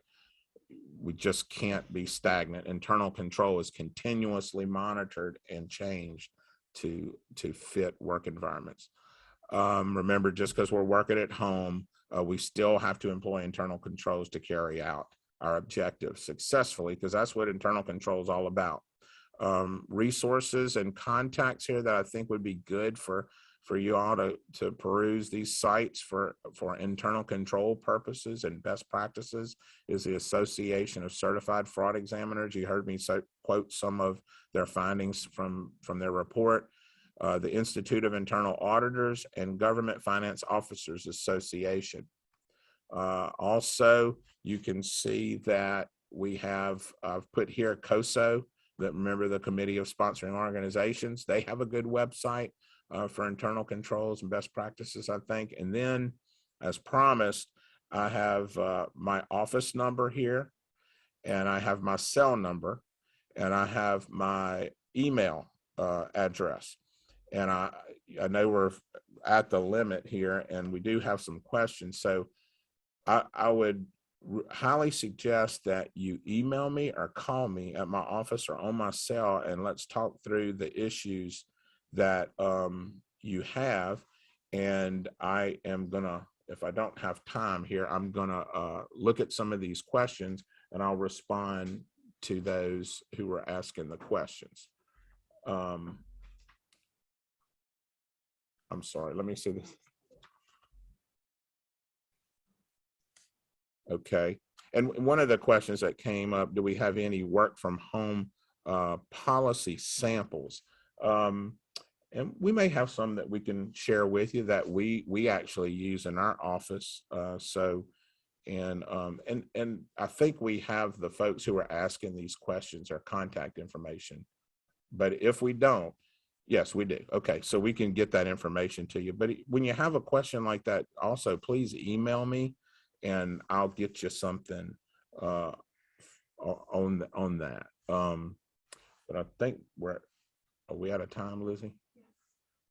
S2: We just can't be stagnant. Internal control is continuously monitored and changed to fit work environments. Remember, just because we're working at home, we still have to employ internal controls to carry out our objectives successfully, because that's what internal control is all about. Resources and contacts here that I think would be good for you all to peruse these sites for internal control purposes and best practices is the Association of Certified Fraud Examiners. You heard me quote some of their findings from their report. The Institute of Internal Auditors and Government Finance Officers Association. Also, you can see that we have, I've put here COSO, that remember the Committee of Sponsoring Organizations. They have a good website for internal controls and best practices, I think. And then, as promised, I have my office number here, and I have my cell number, and I have my email address. And I know we're at the limit here, and we do have some questions. So I would highly suggest that you email me or call me at my office or on my cell, and let's talk through the issues that you have. And I am gonna, if I don't have time here, I'm gonna look at some of these questions, and I'll respond to those who are asking the questions. I'm sorry, let me see this. Okay. And one of the questions that came up, do we have any work from home policy samples? And we may have some that we can share with you that we actually use in our office. And I think we have the folks who are asking these questions, their contact information. But if we don't, yes, we do. Okay, so we can get that information to you. But when you have a question like that, also please email me, and I'll get you something on that. But I think are we out of time, Lizzie?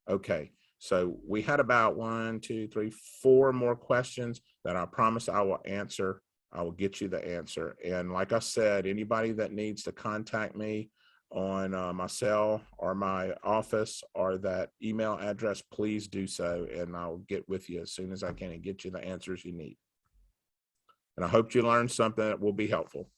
S2: Okay, so we had about 1, 2, 3, 4 more questions that I promise I will answer. I will get you the answer. And like I said, anybody that needs to contact me on my cell or my office or that email address, please do so, and I'll get with you as soon as I can and get you the answers you need. And I hope you learned something that will be helpful.